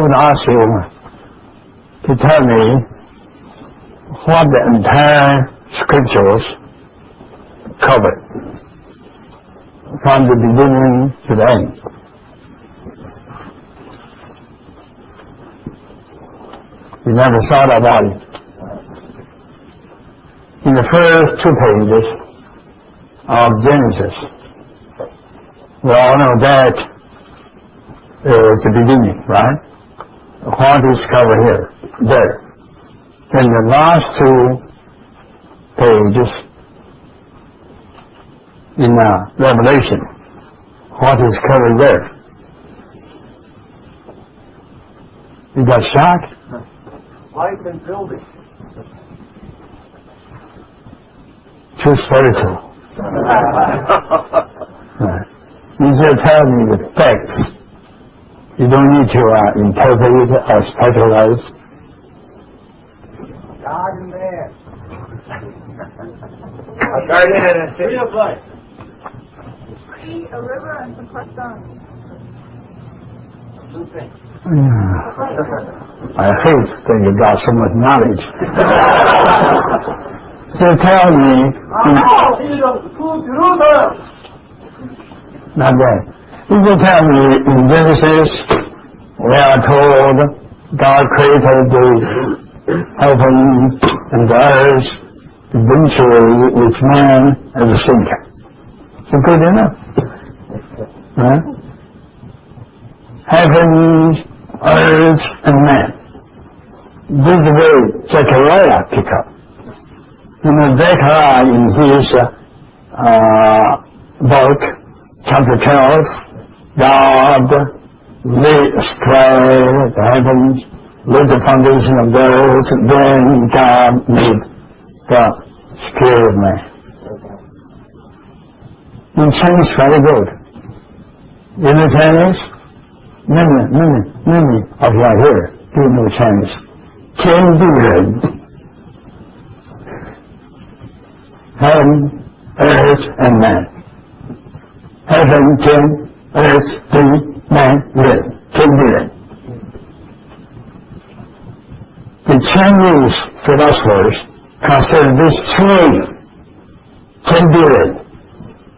would ask you to tell me what the entire scriptures cover from the beginning to the end. You never thought about it. In the first 2 pages of Genesis, we all know that is the beginning, right? What is covered here, there. In the last 2 pages in Revelation, what is covered there? You got shocked? Life and building. Too spiritual. Right. You just tell me the facts. You don't need to interpret it or speculaze. God and man. A garden and a tree of life. Sea, a river, and some crushed stones. Two things. I hate that you got so much knowledge. So tell me, not that. You can tell me in Genesis, we are told God created the heavens and the earth, eventually with man as a thinker. So good enough. Huh? Heavens, earth, and man. This is where Zechariah pick up. You know, Zechariah in his book, chapter 12, God spread the heavens, laid the foundation of the earth, then God made the spirit of man. In Chinese, very good. You know Chinese? Many of you are here do know Chinese. 天地人 Heaven, earth, and man. Heaven, 天, earth, 地, man, 人. 天地人. The Chinese philosophers consider these 3, 天地人,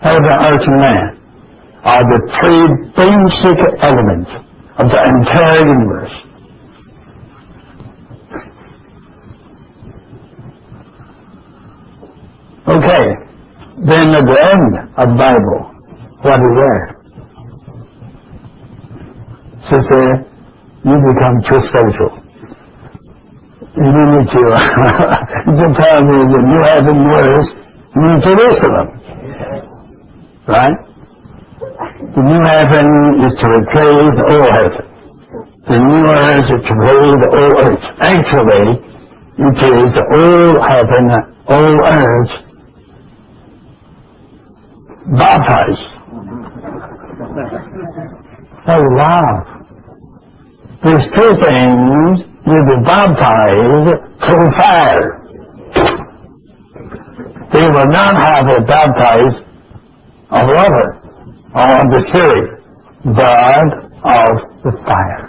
heaven, earth, and man, are the 3 basic elements of the entire universe. Okay, then at the end of the Bible, what is there? So say, you become too spiritual. You need to, you tell me the new heaven, new earth, new Jerusalem. Right? The new heaven is to replace all heaven. The new earth is to replace all earth. Actually, it is all heaven, all earth, baptized. Oh, laugh. These 2 things will be baptized through fire. They will not have a baptized of water or of the Spirit, but of the fire.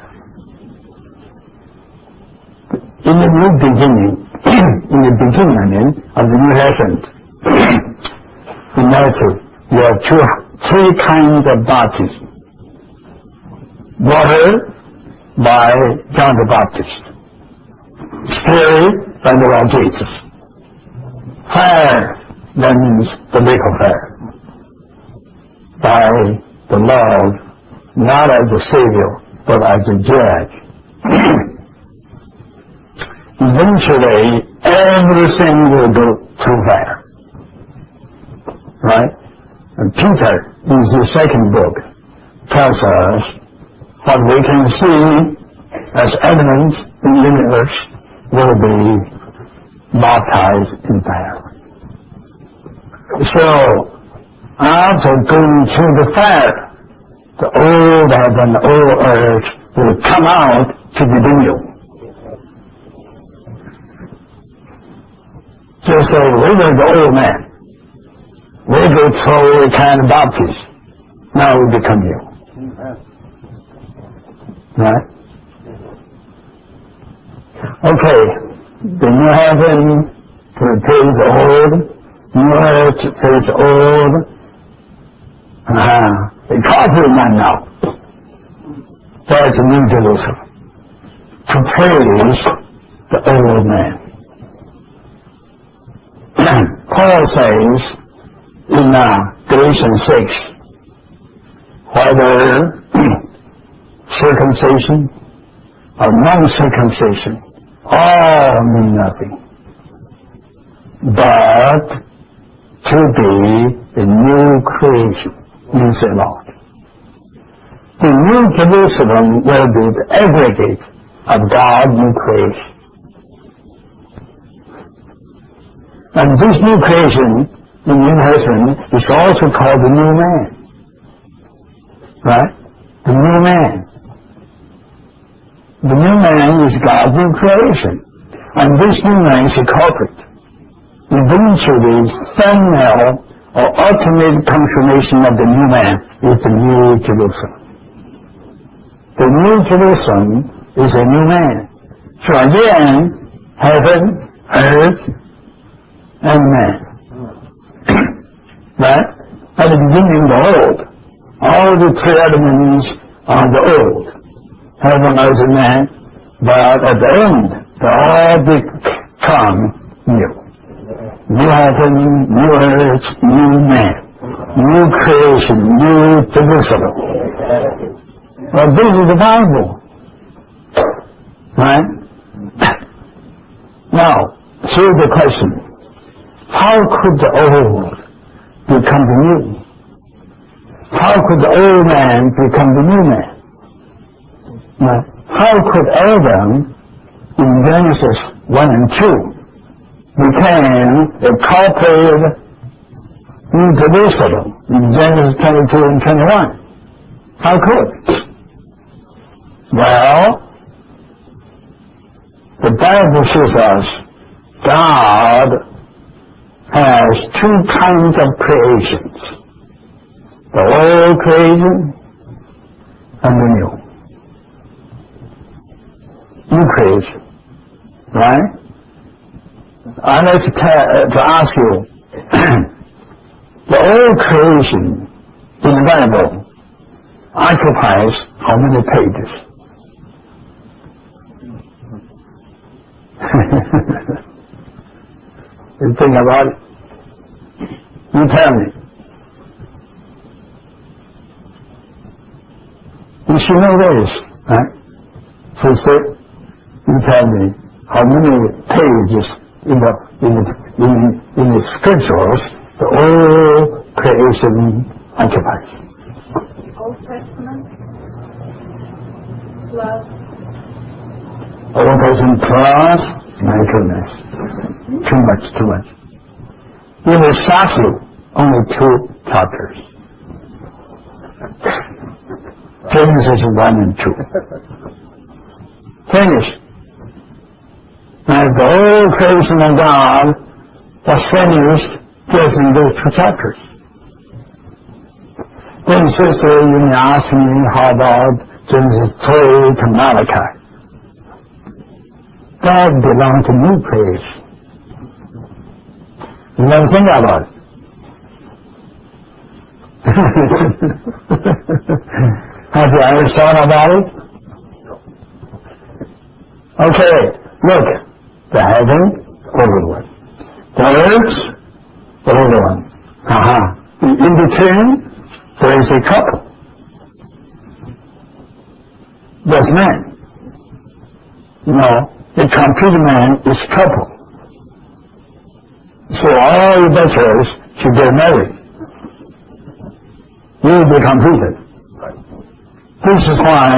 In the new beginning, in the beginning of the new heaven, in Matthew, you have 3 kinds of baptism. Water by John the Baptist. Spirit by the Lord Jesus. Fire, that means the lake of fire. By the Lord, not as a Savior, but as a judge. Eventually, everything will go through fire. Right? And Peter, in his 2nd book, tells us what we can see as evidence in the universe will be baptized in fire. So, after going through the fire, the old heaven, old earth will come out to the new. Just say, we were the old man. We go through a kind of baptism. Now we become new. Right? Okay, the new heaven is old, new earth is old. The corporate man now. That's New Jerusalem. To praise the old man. Paul says in Galatians 6, whether circumcision or non-circumcision, all mean nothing, but to be the new creation means a lot. The New Jerusalem will be the aggregate of God's new creation. And this new creation in New Testament is also called the new man. Right? The new man. The new man is God's new creation. And this new man is a corporate. Eventually, final or ultimate consummation of the new man is the New Jerusalem. The New Jerusalem is a new man. So again, heaven, earth, and man. Right? At the beginning, the old. All the three elements are the old. Heaven, earth, and man. But at the end, they all become new. New heaven, new earth, new man. New creation, new Jerusalem. Well, this is the Bible. Right? Now, here's the question. How could the old become the new? How could the old man become the new man? Now, how could Adam in Genesis 1 and 2 became a corporate New Jerusalem in Genesis 22 and 21? How could? Well, the Bible shows us God has two kinds of creations. The old creation and the new. New creation. Right? I'd like to ask you, the old creation in the Bible occupies how many pages? You think about it? You tell me. You should know this, right? Sister, you tell me how many pages in the scriptures the old creation occupies. Old Testament plus Old Testament plus, my goodness, too much. It will shock you, only 2 chapters. Genesis 1 and 2. Finish. And the whole creation of God was finished just in those 2 chapters. Then, sister, you may ask me how about Genesis 3 to Malachi. God belongs to new creation. You never think about it. Have you ever thought about it? Okay, look. The heaven, older one. The earth, older one. In between, there is a couple. There's man. No, the complete man is couple. So all the bachelors should get married. You will be completed. This is why,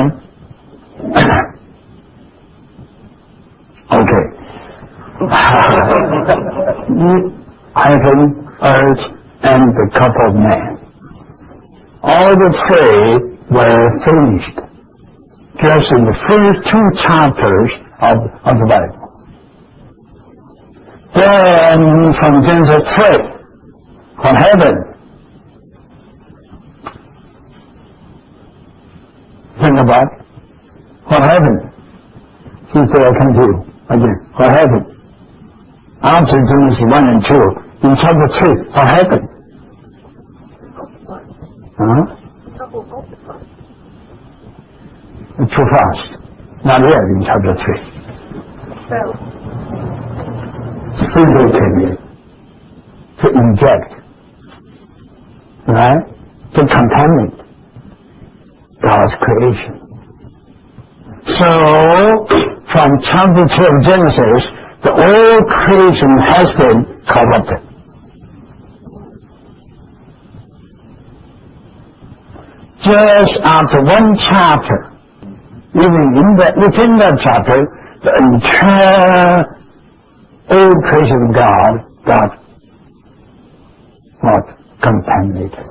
okay. Heaven, earth, and the couple of man. All the 3 were finished just in the first 2 chapters of the Bible. Then from Genesis 3, from heaven, think about it. From heaven, he said, I come to you. Again, what happened? After Genesis 1 and 2, in chapter 3, what happened? Too fast. Not yet in chapter 3. Single came in to inject, right? To contaminate God's creation. So, from chapter 2 of Genesis, the whole creation has been corrupted. Just after one chapter, even within that chapter, the entire old creation of God got what? Contaminated.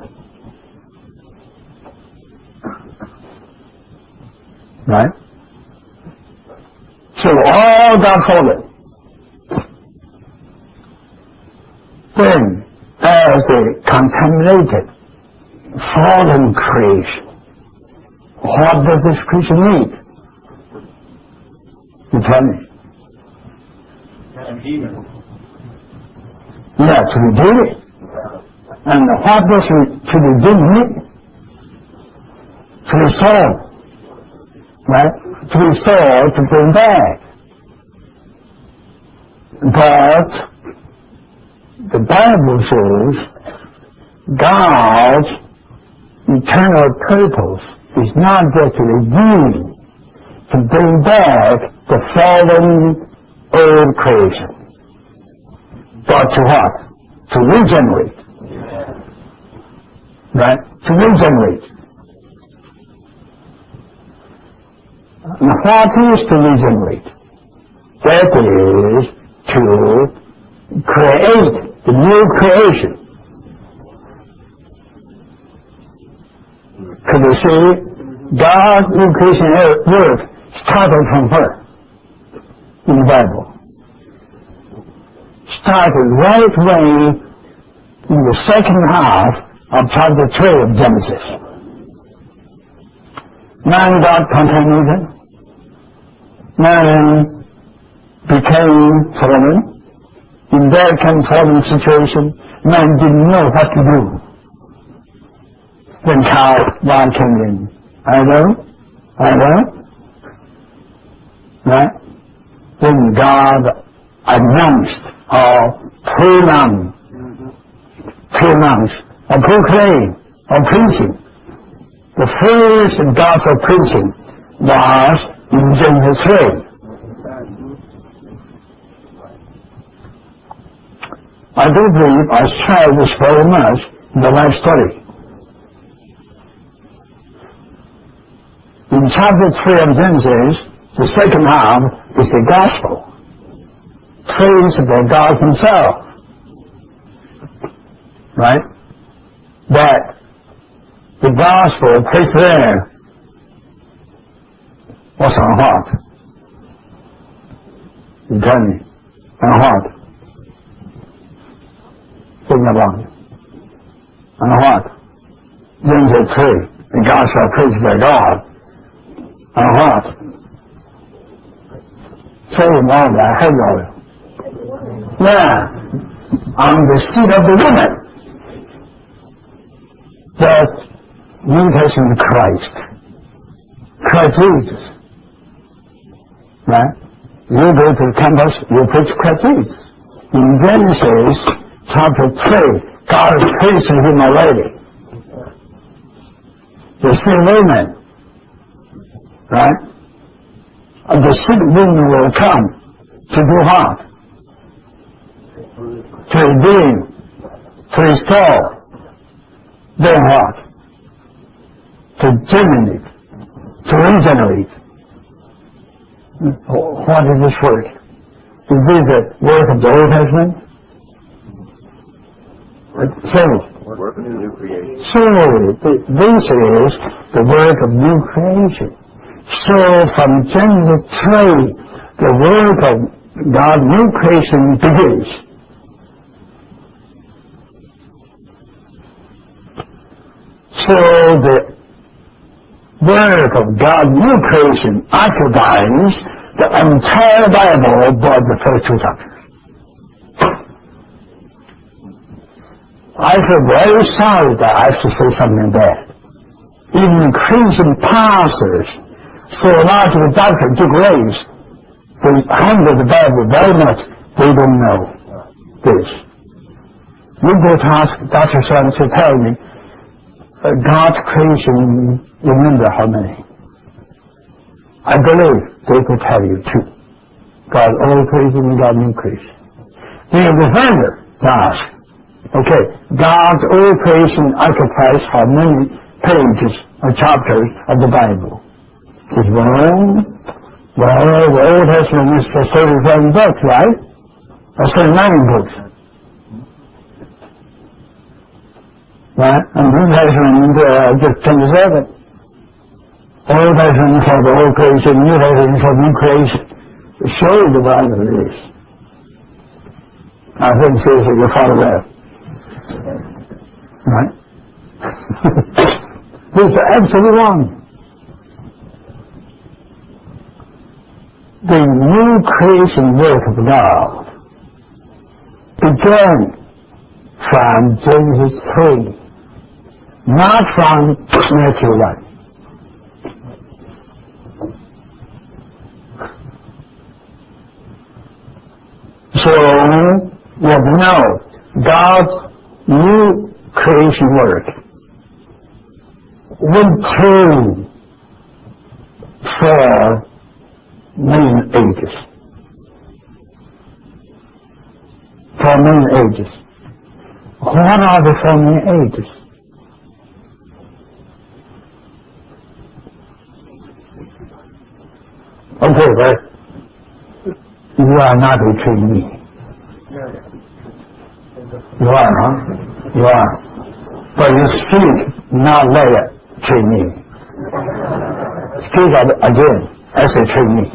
Right? So all got fallen. Then, as a contaminated, fallen creation, what does this creation need? You tell me. Yeah, to redeem it. And what does to redeem need? To restore. Right? To restore, to bring back. But the Bible says God's eternal purpose is not just to redeem, to bring back the fallen old creation, but to what? To regenerate. Right? To regenerate. Now, what is to regenerate? That is to create the new creation. Could you see, God's new creation work started from where? In the Bible. Started right away in the second half of chapter 3 of Genesis. Man got contaminated. Man became fallen. In that kind of fallen situation, man didn't know what to do. Then God came in. I know. Right? Then God announced or proclaimed or preaching. The first gospel preaching was in Genesis 3. I do believe I shared this very much in the life study. In chapter 3 of Genesis, the second half is the gospel. Praise about God Himself. Right? But the gospel placed there was on what? You tell me. On what? Think about it. On what? Genesis 3. The gospel preached by God. On what? Say it all that. I heard all it. Yeah. On the seed of the woman. That New Testament Christ Jesus. Right? You go to the campus, you preach Christ Jesus. In Genesis chapter 3, God is praising Him already. The seed woman. Right? And the seed woman will come to do what? To redeem, to restore. Then what? To germinate, to regenerate. What is this work? Is this the work of the Old Testament? Say it. Work of the new creation. So, this is the work of new creation. So, from Genesis 3, the work of God, new creation begins. So, the work of God, new creation, occupies The entire Bible but the first 2 chapters. I feel very sorry that I have to say something bad. Even Christian pastors, theological doctrine to grace, they handle the Bible very much. They don't know this. You go to ask Dr. Swan to tell me, God's creation, remember how many? I believe they could tell you too. God old creation and God new creation. The defender ask, okay, God's old creation occupies how many pages or chapters of the Bible? Is wrong. Well, the Old Testament is 37 books, right? Or 39 books. Right? And New Testament just 27. Old Testament for the old creation, New Testament for new creation. Show the Bible is. I think seriously you follow that. Right? This is absolutely wrong. The new creation work of God began from Genesis 3, not from Matthew 1. So, we have now God's new creation work went through 4 million ages. 4 million ages. What are the 4 million ages? Okay, but you are not a trainee. You are, huh? You are. But you speak not like a trainee. Speak again as a trainee.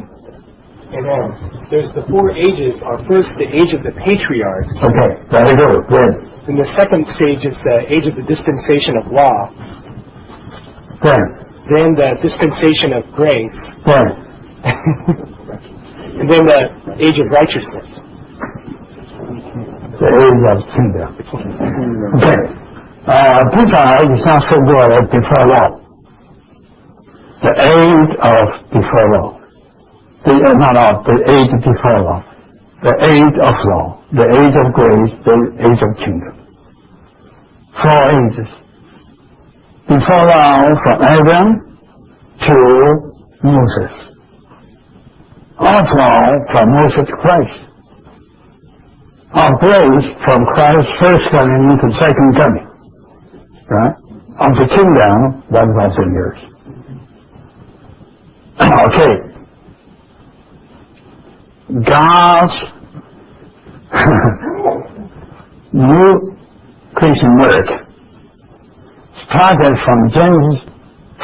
Amen. There's the 4 ages are first the age of the patriarchs. Okay, very good. Good. And the second stage is the age of the dispensation of law. Good. Then the dispensation of grace. Good. And then the age of righteousness. The age of kingdom. Okay. Peter is not so good at before law. The age of before law. The age before law. The age of law. The age of grace. The age of kingdom. 4 ages. Before law from Adam to Moses. Of law from Moses to Christ. Of grace from Christ's first coming to second coming. Right? Of the kingdom, 1,000 years. Okay. God's new creation work started from Genesis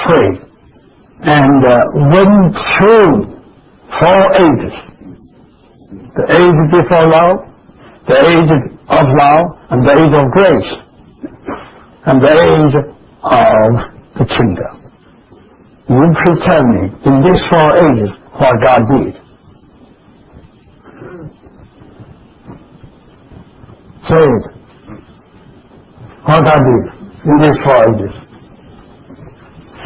3 and went through 4 ages. The age before law, the age of law, and the age of grace, and the age of the kingdom. You please tell me, in these 4 ages, what God did. Say it. What God did in these 4 ages.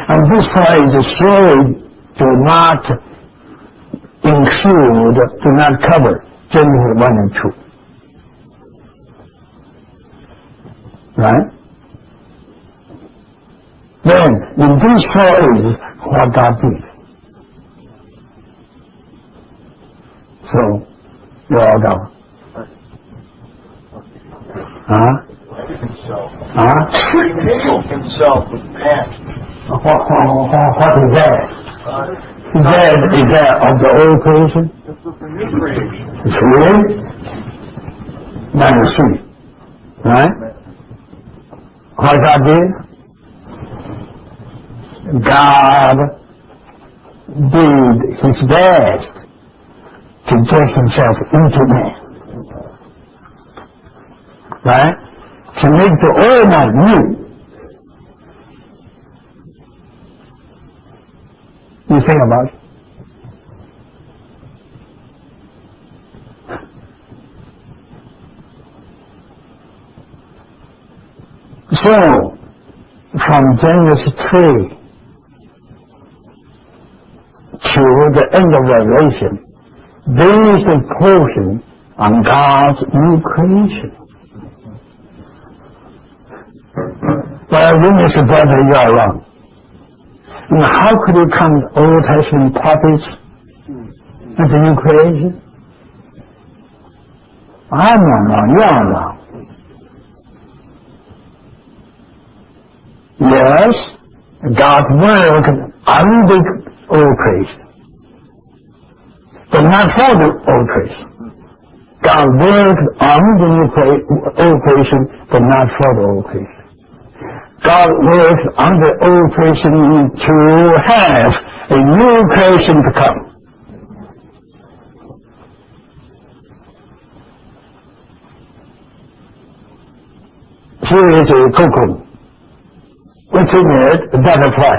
And these 4 ages surely do not include, do not cover Genesis 1 and 2. Right? Then, in these 4 ages, what God did. So, you're all done. Huh? Himself. Huh? He mingled himself with man. What is that? Is that of the old creation? This is the new creation. See? Now you see. Right? What God did? God did His best to get Himself into man. Right? To make the old man new. You think about it. So, from Genesis 3 to the end of Revelation, this is portion on God's new creation. But you Mr. Brother, you are wrong. And how could you count Old Testament prophets as a new creation? I'm not wrong, you are wrong. Yes, God worked on the old creation, but not for the old creation. God worked on the old creation, but not for the old creation. God worked on the old creation to have a new creation to come. Here is a cocoon. What's in it? A butterfly.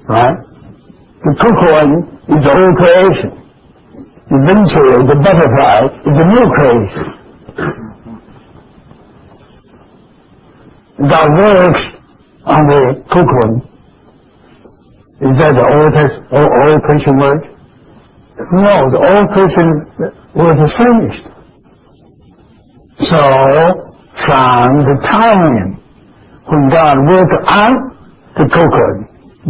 Right? The cocoon is the old creation. Eventually, the butterfly is the new creation. God works on the cocoon. Is that the old creation work? No, the old creation work is finished. So, from the time when God worked on the cocoon,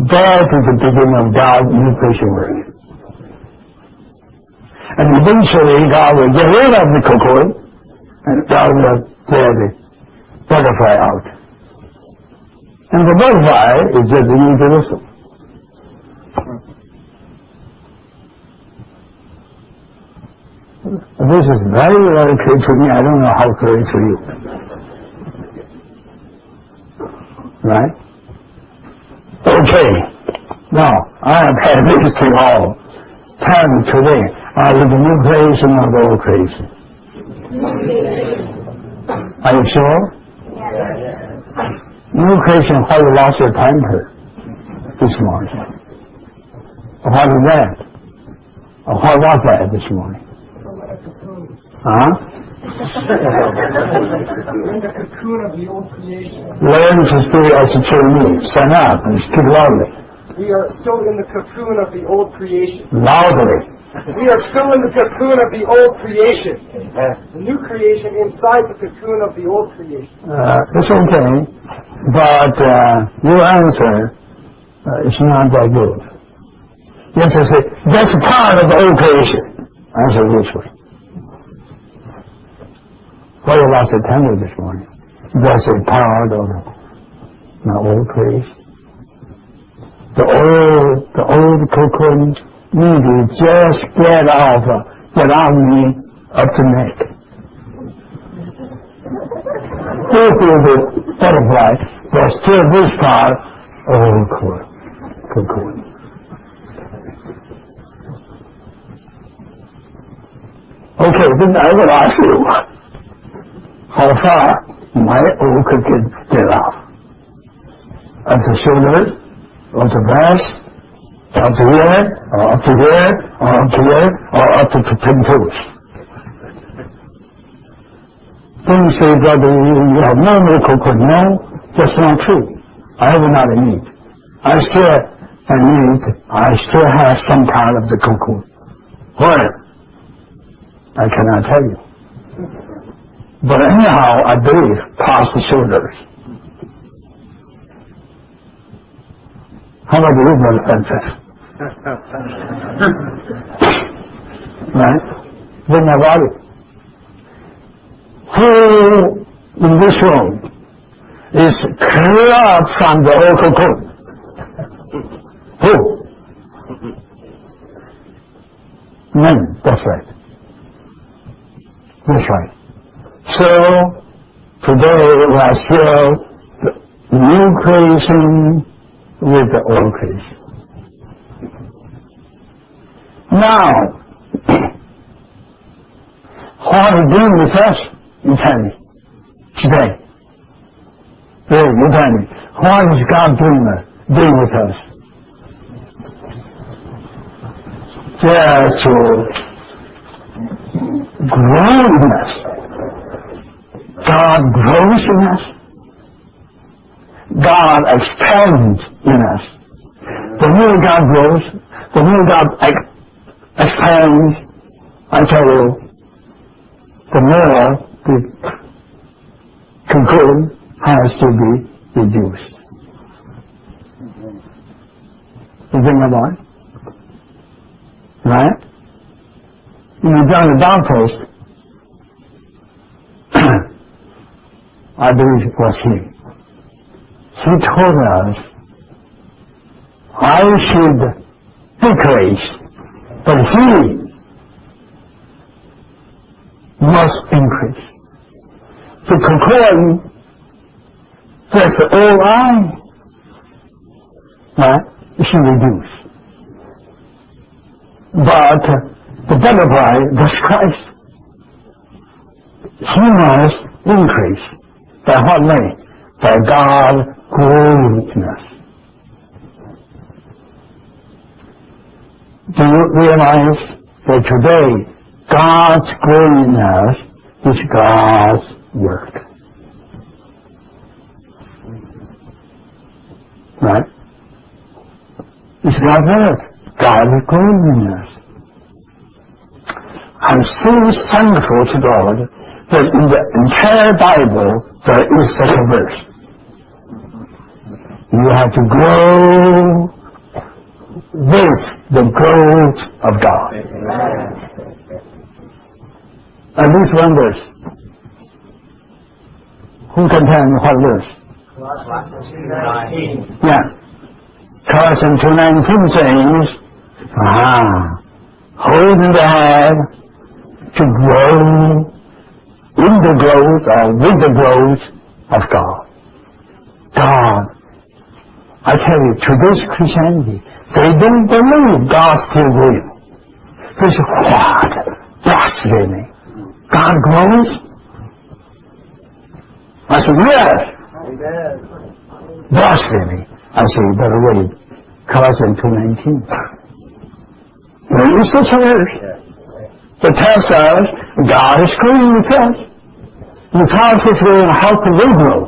that is the beginning of God's new creation work. And eventually God will get rid of the cocoon, and God will get the butterfly out. And the butterfly is just the New Jerusalem. This is very, very clear to me. I don't know how clear to you. Right? Okay. Now, I have had this to all. Time today with the new creation of the old creation. Are you sure? New creation, why you lost your temper this morning? What is that? What was that this morning? Huh? In the cocoon of the old creation. Learn to speak as a Chinese. Stand up and speak loudly. We are still in the cocoon of the old creation. Loudly. We are still in the cocoon of the old creation. The new creation inside the cocoon of the old creation. It's okay, but your answer is not that good. You have to say, that's part of the old creation. Answer this way. Why you lost your temper this morning? That's a part of the old creation. The old cocoon need to just get off me up to neck. If the butterfly, but still this part, cocoon. Okay, then I will ask you, how far my old cocoon get off? At the shoulders, or the breast, up to here, or up to here, or up to here, or up to the 10 toes. Don't say, brother, you have no more cocoon. No, that's not true. I have not a need. I still have some part of the cocoon. Where? I cannot tell you. But anyhow, I believe past the shoulders. How about you, Brother Francis? Right? Think about it. Who in this room is clear up from the old cocoon? Who? Men, that's right. That's right. So, today we are still the new creation with the old creation. Now, what are you doing with us? You tell me. Today. Hey, you tell me. What is God doing with us? Just to grow in us. God grows in us. God expands in us. The more God grows, the more God expands, I tell you, the more the cocoon has to be reduced. You think about it? Right? John the Baptist, I believe it was he. He told us, I should decrease, but he must increase. The cocoon, that's all right? It should reduce. But the butterfly, that's Christ, he must increase. By what way? By God growing in us. Do you realize that today God's growing in us is God's work? Right? It's God's work. God is growing in us. I'm so thankful to God that in the entire Bible there is such a verse. You have to grow with the growth of God. At least one verse. Who can tell me what verse? Colossians 2:19. Yeah. Colossians 2:19 says, holding the head to grow in the growth or with the growth of God. God. I tell you, today's Christianity, they don't believe God's still growing. This is what? Blasphemy. God grows? I said, yes. Blasphemy. I said, you better read Colossians 2:19. There is such a verse. It tells us God is growing with us. It tells us how can we grow.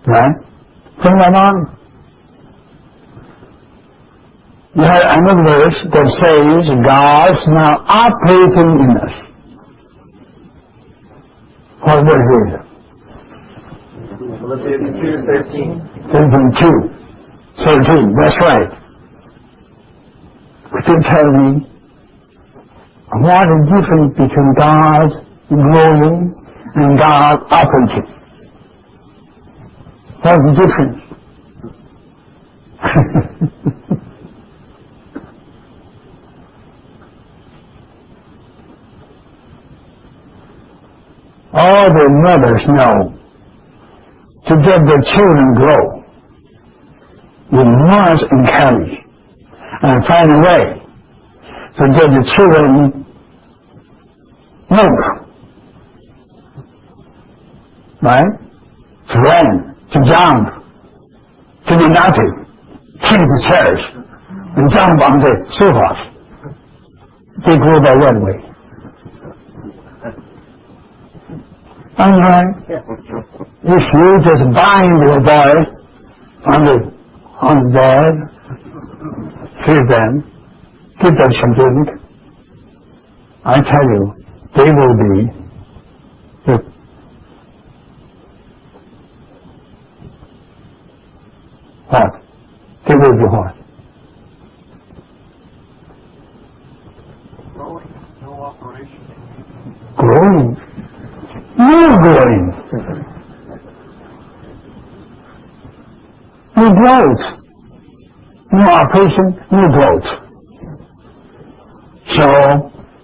Right? Think that on. You have another verse that says God's now operating in us. What verse is it? Philippians 2:13. Philippians 2:13. That's right. Could you tell me what is different between God growing and God operating? What's the difference? All the mothers know to get their children grow, you must encourage and find a way to get the children move, right? To run, to jump, to be naughty, keep the chairs, and jump on the sofas. They grow by one way. Right? If you just bind your boy on the bed, feed them, give them some drink, I tell you, they will be what? They will be what? Growing. No operation. Growing. No growing. No growth. No operation, no growth. So,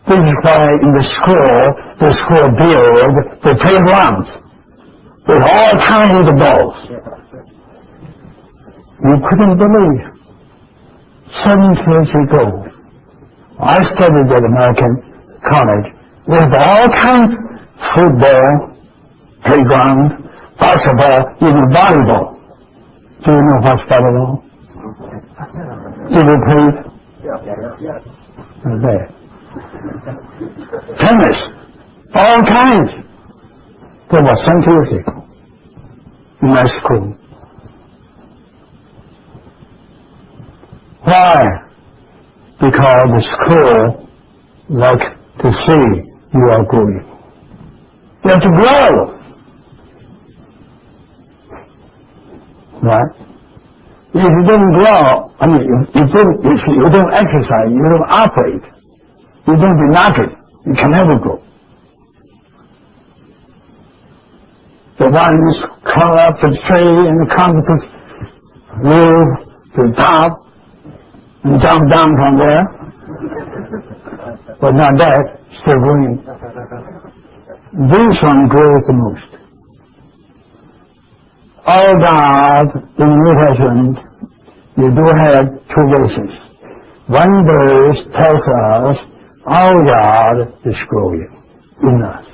this is why in the school build the playgrounds with all kinds of balls. You couldn't believe. 7 years ago, I studied at American college with all kinds of football, playground, basketball, even volleyball. Do you know what's volleyball? Did you play it? Yes. There. Tennis. All kinds. That was scientific in my school. Why? Because the school like to see you are growing. You have to grow. Right? If you don't grow, if you don't exercise, you don't operate, you don't do nothing, you can never grow. The ones climb up the tree and come to the roof, to the top, and jump down from there. But not that, still growing. This one grows the most. All God in New Testament, you do have two verses. One verse tells us our God is growing in us.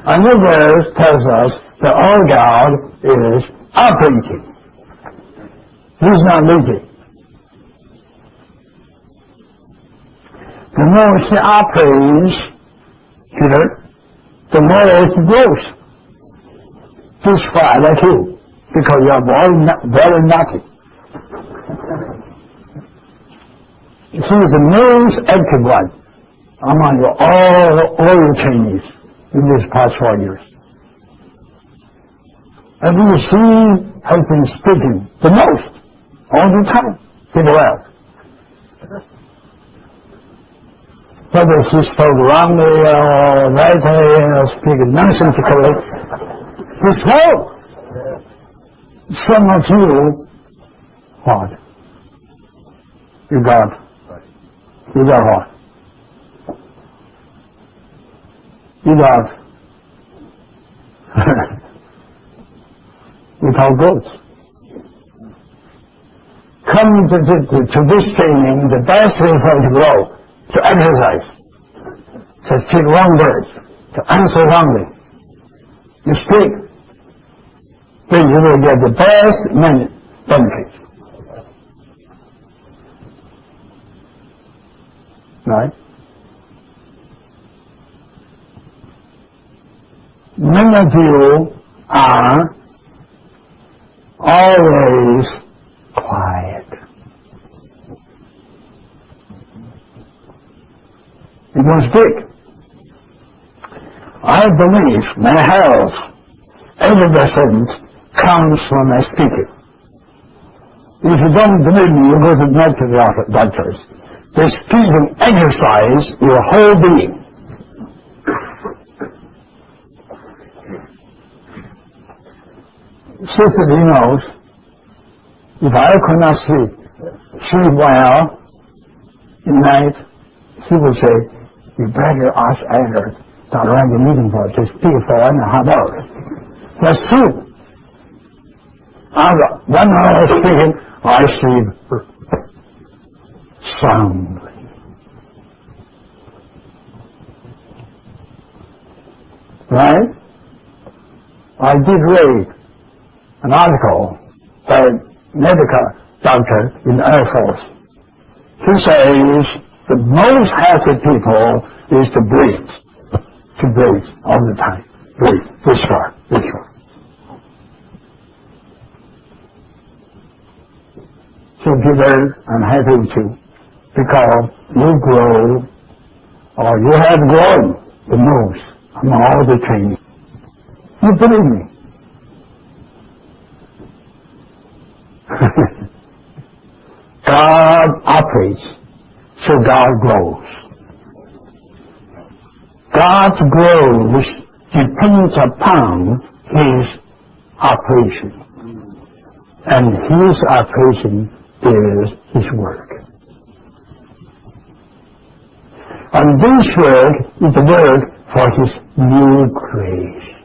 Another verse tells us that our God is operating. He's not lazy. The more he operates here, the more he grows. This far like you, because you are very naughty. He is the most active one among all your trainees in these past 4 years. And he has been speaking the most, all the time, pretty well. Whether he spoke wrongly or rightly or speaking nonsensically, he spoke. Some of you, what? You got what? You got without goats. Come to this training, the best way for you to grow, to exercise, to speak wrong words, to answer wrongly. You speak, then you will get the best benefit. Right? Many of you are always quiet. You don't speak. I believe my health, 80% comes from my speaking. If you don't believe me, you go to medical doctors. They speaking exercise your whole being. Sister knows, if I could not sleep well at night, he would say, you better ask Edward to arrange a meeting for us to speak for 1.5 hours. That's true. After 1 hour speaking, I sleep soundly. Right? I did read an article by a medical doctor in the Air Force. He says the most healthy people is to breathe all the time. Breathe, this far. So Peter, I'm happy too, because you grow, or you have grown the most among all the training. You believe me. God operates, so God grows. God's growth depends upon His operation. And His operation is His work. And this work is the work for His new creation.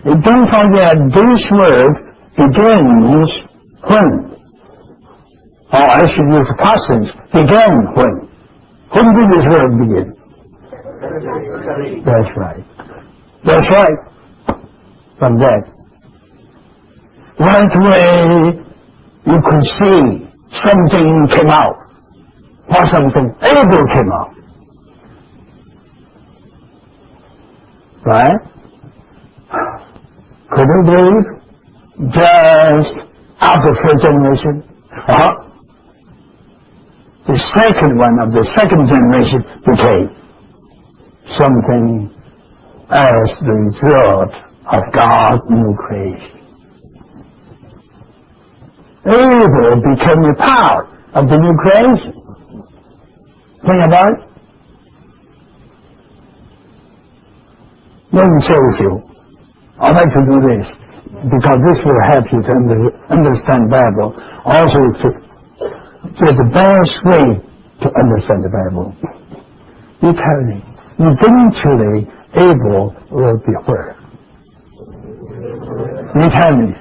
And don't forget, this work begins when? Or I should use past tense. Began when? When did this work begin? That's right. That's right. From that. Right away, you could see something came out. Or something able came out. Right? Could you believe? Just after first generation, the second one of the second generation became something as the result of God's new creation. Abel became a part of the new creation. Think about it. Let me share with you. I'd like to do this because this will help you to understand the Bible. Also to the best way to understand the Bible. You tell me, eventually Abel will be where? You tell me.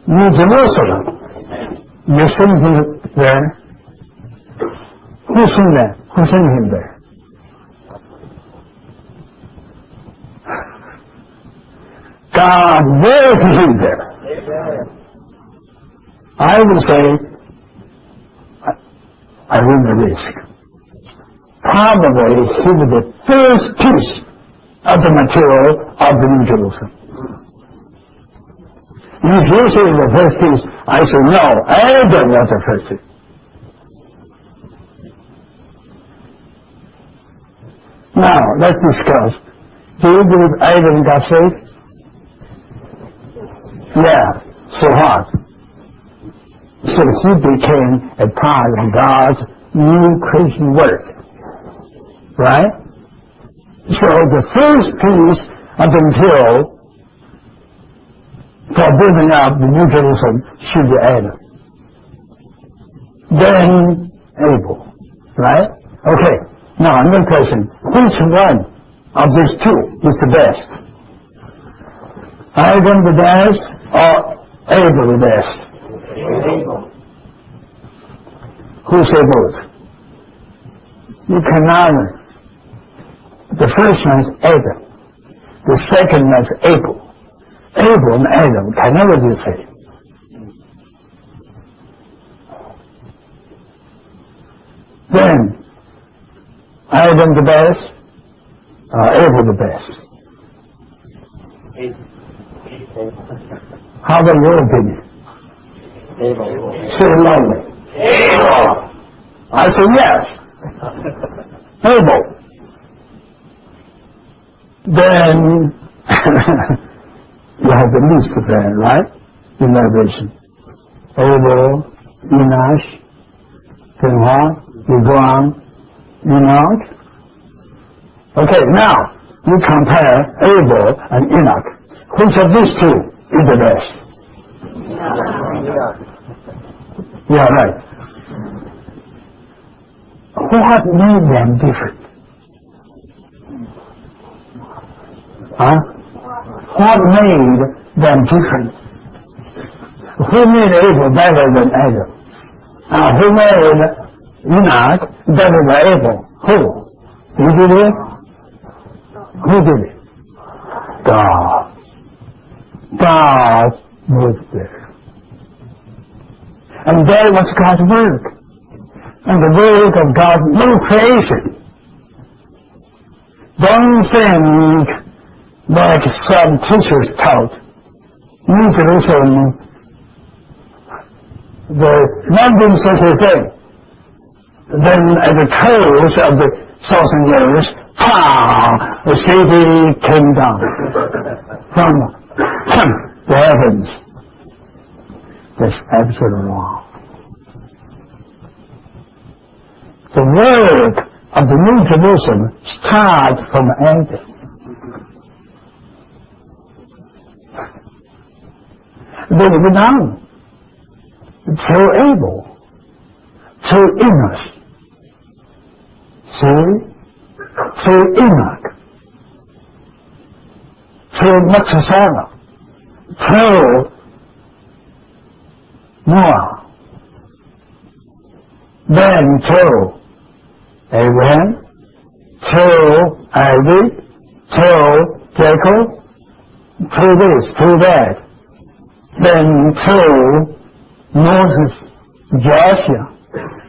New Jerusalem. You sent him there? Who sent that? Who sent him there? God will be there. I will say, I run the risk. Probably he was the first piece of the material of the New Jerusalem. If you say the first piece, I say no, Adam was the first piece. Now, let's discuss. Do you believe Adam got saved? Yeah. So what? So he became a part of God's new creation work. Right? So the first piece of the material for building up the New Jerusalem should be Adam. Then Abel. Right? Okay. Now another question. Which one of these two is the best? Adam the best or Abel the best? Abel. Who say both? You cannot. The first one is Adam. The second one is Abel. Abel and Adam can never be the same. Then, Adam the best, Abel the best. How about your opinion? Abel. Say it loudly. Abel. I say yes. Abel. Then you have the least of them, right? In Revelation. Abel, Enoch, then what? You go on, Enoch. Okay, now you compare Abel and Enoch. Which of these two is the best? Yeah, right. What made them different? Huh? What made them different? Who made Abel better than Adam? Who made Enoch better than Abel? Who? You did it? Who did it? God. God was there. And that was God's work. And the work of God's new creation. Don't think like some teachers taught. New Jerusalem, the London thing. Then at the close of the 1,000 years, the city came down from the heavens. That's absolutely wrong. The work of the New Jerusalem starts from Adam. Then it went on till Abel, till Enoch, till Enoch, till Methuselah, till Noah, then till Abraham, till Isaac, till Jacob, till this, till that, then till Moses, Joshua,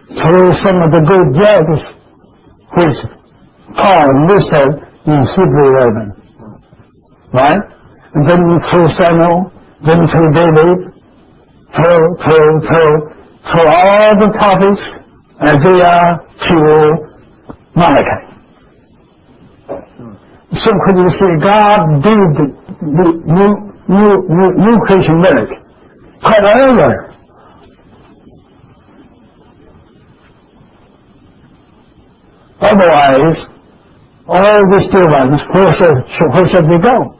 till some of the good judges, which Paul listed in Hebrew 11. Right? And then through Samuel, then through David, through all the prophets, Isaiah to Malachi. So could you say God did the new creation work quite earlier? Otherwise, all these dear ones, where should we go?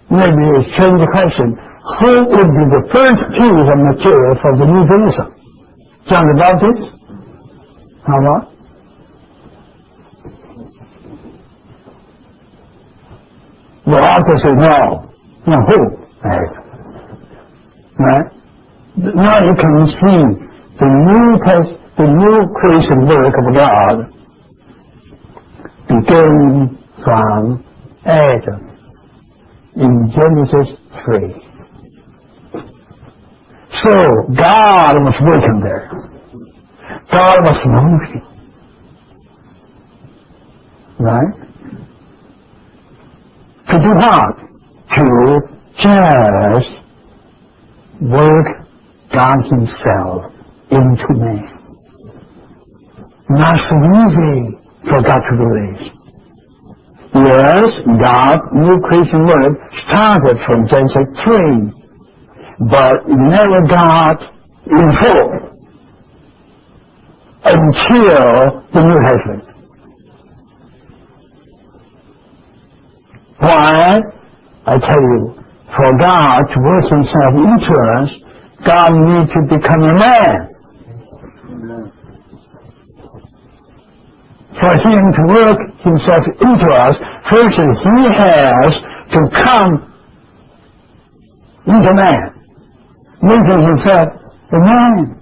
Maybe you change the question. Who would be the first piece of material for the new Jerusalem? John the Baptist? How about? The author says no. No, who? Right? Now you can see the new creation work of God began from Adam in Genesis 3. So God was working there. God was moving. Right? To do what? To just work God Himself into man. Not so easy for God to do this. Yes, God's new creation work started from Genesis 3, but it never got in full until the New Testament. Why? I tell you, for God to work Himself into us, God needs to become a man. For Him to work Himself into us, first He has to come into man, making Himself a man.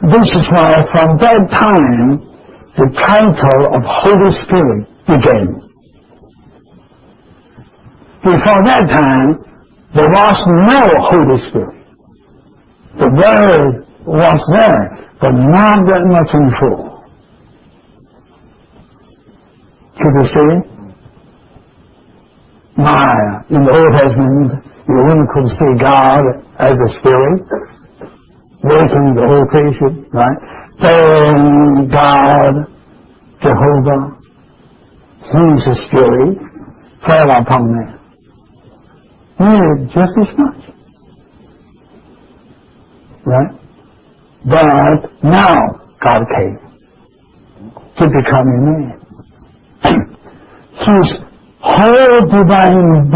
This is why from that time the title of Holy Spirit began. Before that time, there was no Holy Spirit. The Word was there, but not that much in full. Could you see? In the Old Testament, you only could see God as a Spirit, working the whole creation, right? Then God, Jehovah, He is a Spirit, fell upon man. Needed just as much. Right? But now God came to become a man. His whole divine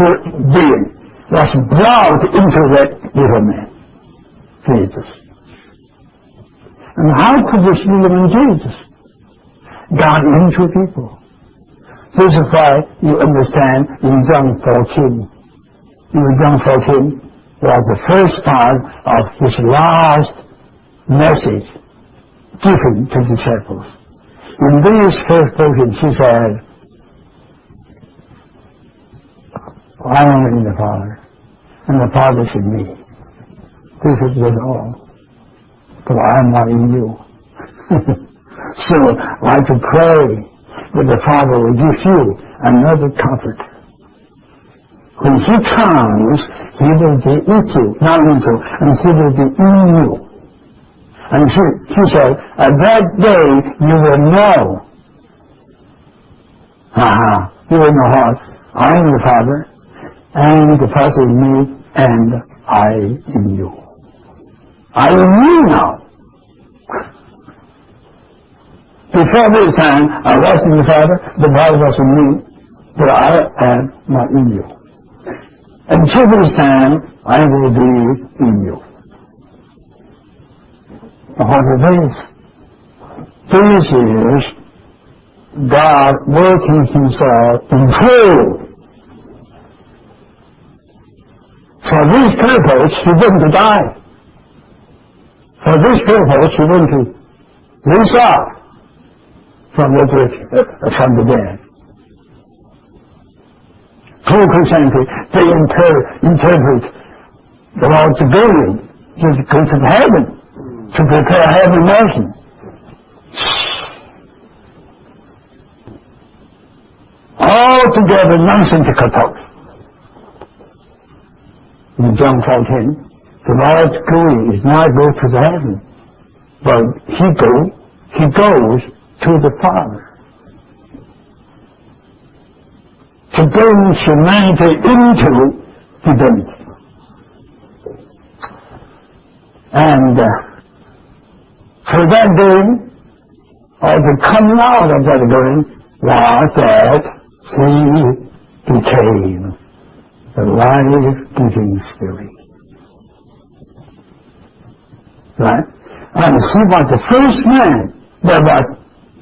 being was brought into that little man, Jesus. And how could this be in Jesus? God into people. This is why you understand in John 14. John 14 was the first part of His last message given to the disciples. In this first portion, He said, I am in the Father, and the Father is in me. This is all. But I am not in you. So I like to pray that the Father will give you another comfort. When He comes, He will be with you, not with you, and He will be in you. And He said, at that day you will know. You will know what? I am the Father, and the Father in me, and I in you. I am you now. Before this time, I was in the Father, the Father was in me, but I am not in you. Until this time, I will be in you. What is this? This is God working Himself in full. For this purpose, He went to die. For this purpose, He went to raise up from the dead. True Christianity, they interpret the Lord's going to go to heaven. to prepare heaven nation. Altogether nonsensical talk. In John 14, the Lord's going is not go to the heaven, but he goes to the Father to bring humanity into divinity. And for that doing, or the coming out of that doing, was that he became the life-giving Spirit. Right? And he was the first man that was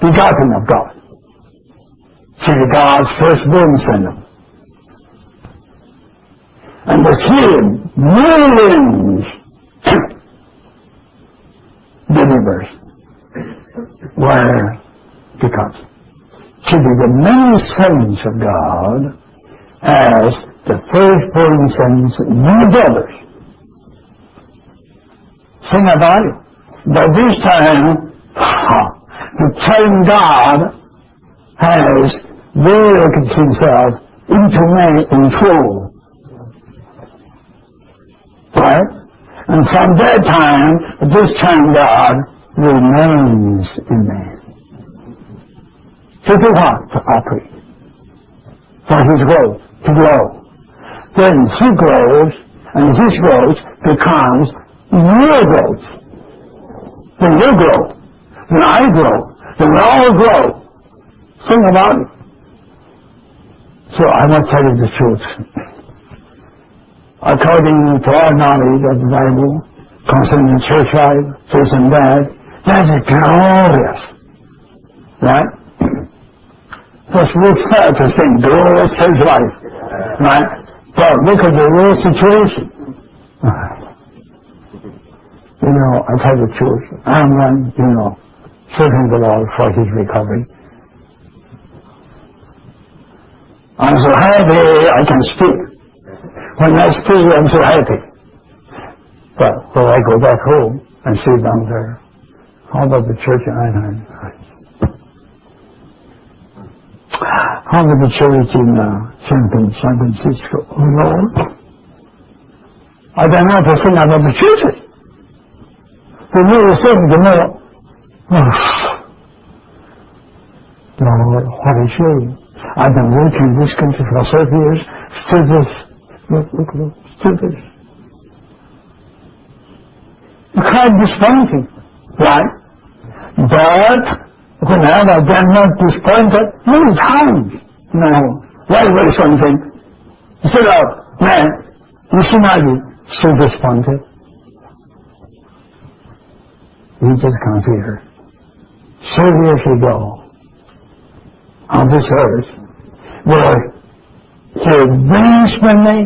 begotten of God. He was God's firstborn son. And with him, millions believers were begotten. To be the many sons of God as the firstborn sons and many brothers. Sing about it. By this time, the triune God has worked himself into man in full. Right? And from that time, this triune God remains in man. To do what? To operate. For his growth, to grow. Then he grows, and his growth becomes your growth. Then you grow. Then I grow. Then we all grow. Think about it. So I must tell you the truth. According to our knowledge of the Bible, concerning church life, this and that is glorious. Right? That's real fair to say glorious church life. Right? But look at the real situation. You know, I tell the truth. I'm, serving the Lord for his recovery. I'm so happy I can speak. When I speak, I'm so happy. But when I go back home and sit down there, how about the church in Anaheim? How about the church in San Francisco? Oh, Lord. I don't know to sing about the churches. The more you sing, the more, Lord, what a shame. I've been working in this country for 30 years, still this, look, still this. You can't disappointing, right? But whenever they're not disappointed, many times, very something, instead of, man, you should not be so disappointed. You just consider, 30 years ago, on this earth, where the these many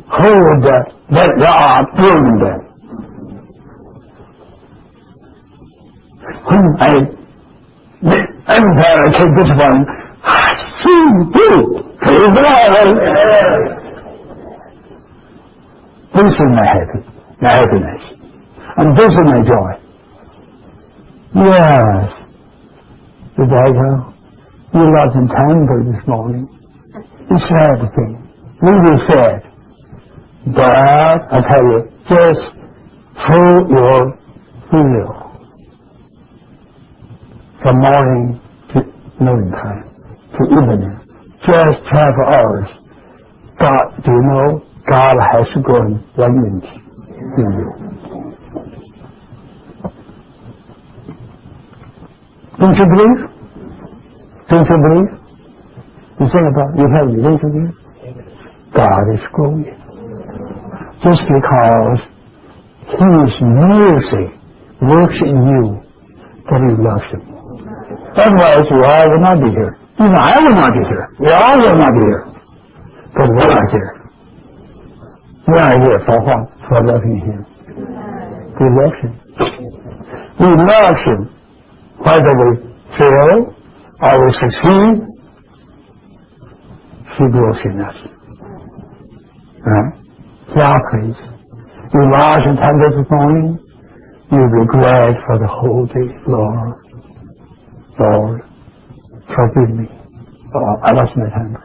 hold that God doing them. When I take this one, I see you, praise the Lord. This is my happiness. And this is my joy. Yes. Rebecca, you lost in temper this morning. It's a sad thing. Really sad. But I tell you, just through your will. From morning to noon time, to evening, just 12 hours. God, do you know, God has grown 1 inch in you. Don't you believe? Don't you believe? You think about it, you have relationship. God is growing. Just because his mercy works in you, that he loves you. Otherwise, we all will not be here. Even I will not be here. We all will not be here. But we're not here. We are here for what? For loving him. We love him. We love him. Whether we fail or we succeed, he grows in us. Right? He operates You wash the temple this morning, you'll be glad for the whole day. Lord, forgive me. I lost my temper.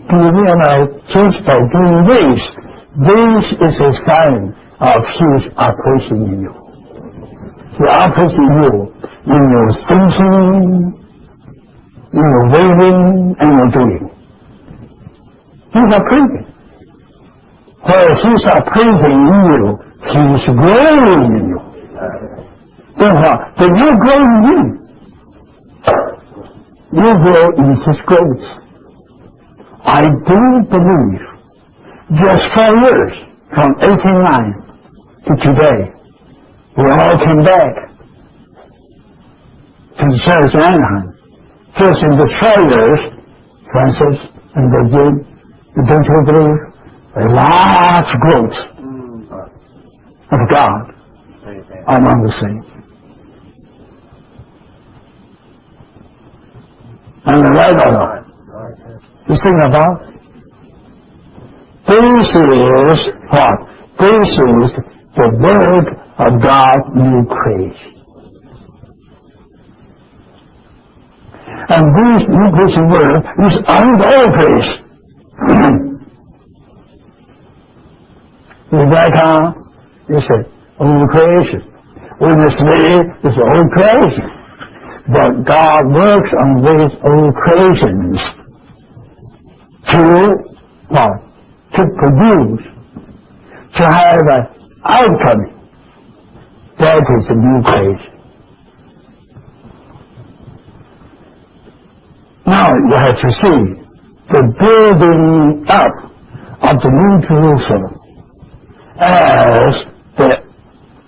Do you realize just by doing this is a sign of His operation in you. He operates in you, in your thinking, in your waiting, and your doing. He's operating. Where He's operating in you, He's growing in you. Then you grow in Him. You grow in His growth. I do believe just 4 years, from 1889 to today, we all came back to the church in Anaheim. Just in the 4 years, Francis and Virgin, don't you believe? A large growth of God among the saints. And right or not? You think about this is what? This is the work of God new creation. And this new creation work is under all grace. Rebecca is an old creation. Witness me is old creation. But God works on these old creations to produce, to have an outcome. That is the new creation. Now you have to see the building up of the New Jerusalem as the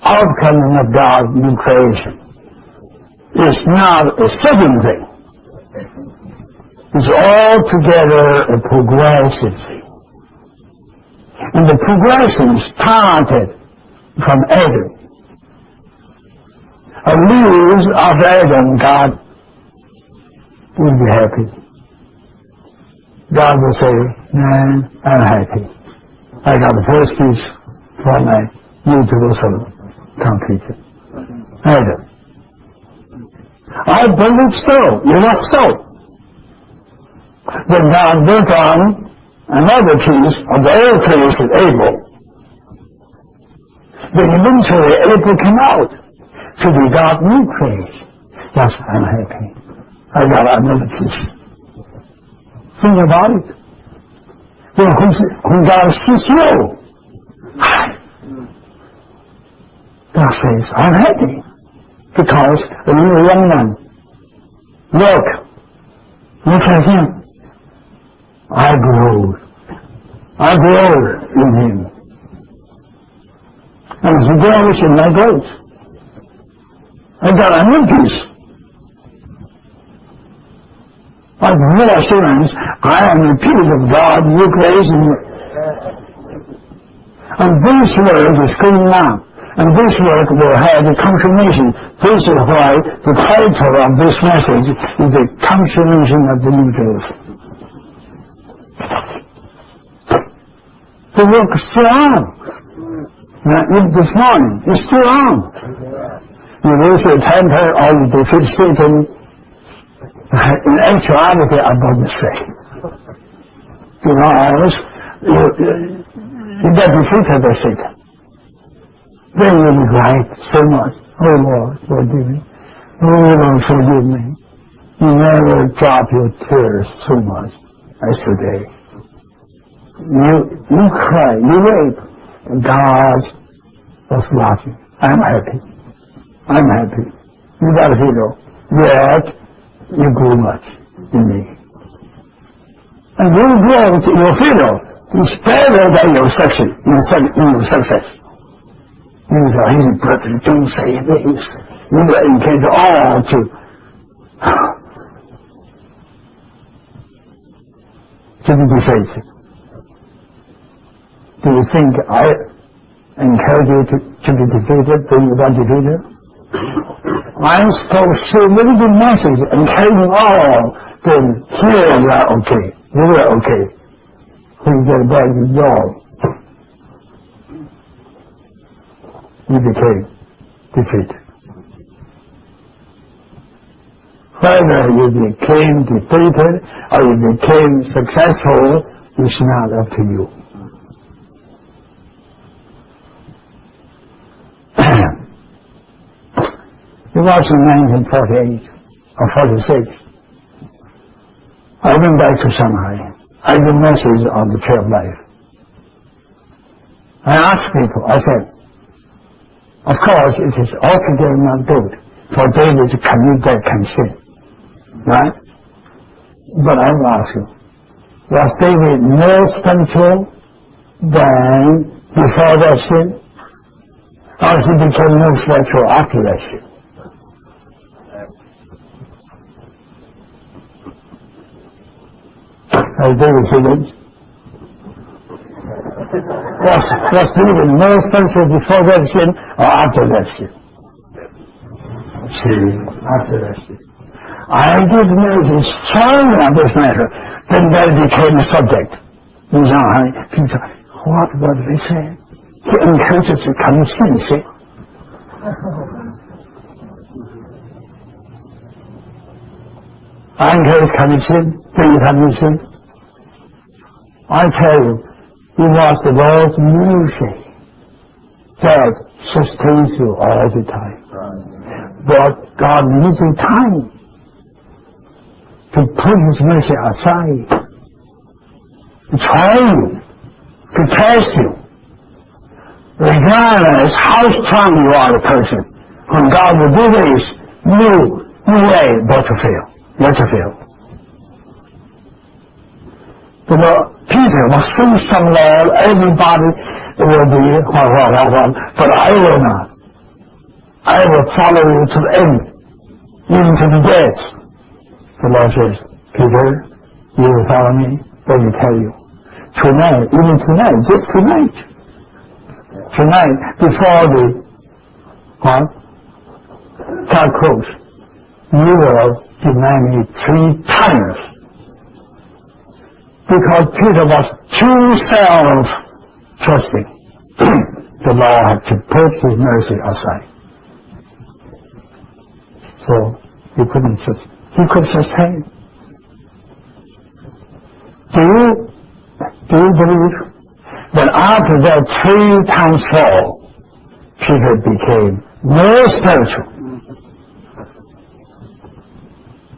outcome of God's new creation. It's not a sudden thing. It's altogether a progressive thing. And the progression started from Adam. A leaves of Adam, God will be happy. God will say, man, I'm happy. I got the first piece from my New Jerusalem completed. Adam. I believe so. It was so. Then God worked on another piece of the old creation, Abel. Then eventually Abel came out to be God's new creation. Yes, I'm happy. I got another piece. Think about it. Then when God sees you, God says, I'm happy. Because the little young man, look at him. I grow in him. And he grows in my growth. I got a new piece. I have full assurance I am a piece of God, new creation. And this work is going on. And this work will have the consummation. This is why the title of this message is the consummation of the New Jerusalem. The work is still on. Now, this morning, it's still on. You lose your temper or you defeat Satan. In actuality, I'm going to say. You get defeated by Satan. Then you will cry so much. Oh Lord, forgive me. Oh Lord, forgive me. You never drop your tears so much as today. You cry, you weep. God was laughing. I'm happy. You got to feel. Yet, you grew much in me. And your growth, your feel, is better than your success. In your success. You say, hey, brother, don't say this. You engage all to be defeated. Do you think I encourage you to be defeated when you got defeated? I'm supposed to say a very good message, encouraging all to hear you are okay. You are okay. when you get back to job, you became defeated. Whether you became defeated or you became successful is not up to you. It was in 1948 or 46. I went back to Shanghai. I did a message on the Tree of Life. I asked people, I said, of course it is altogether not good for David to commit that kind of sin. Right? But I will ask you, was David more spiritual than before that sin? Or he became more spiritual after that sin? As David said, was David more spiritual before that sin or after that sin? See, after that sin. I give message strongly on this matter. Then that became a subject. In Shanghai, people say, what did they say? He encourages to commit sin, see? I encourage commit sin. Do you commit sin? I tell you, it was the Lord's mercy that sustains you all the time. But God needs time to put His mercy aside, to try you, to test you. Regardless how strong you are a person, when God will do this, you ain't but to fail. You have to fail. But Peter was so strong, Lord, everybody will be but I will not. I will follow you to the end, even to the death. The Lord says, Peter, you will follow me, let me tell you. Tonight, even tonight, just tonight, before the cock crows, you will deny me 3 times. Because Peter was too self-trusting. The Lord had to put His mercy aside. So He could sustain. Do you believe that after that 3 times fall, Peter became more spiritual?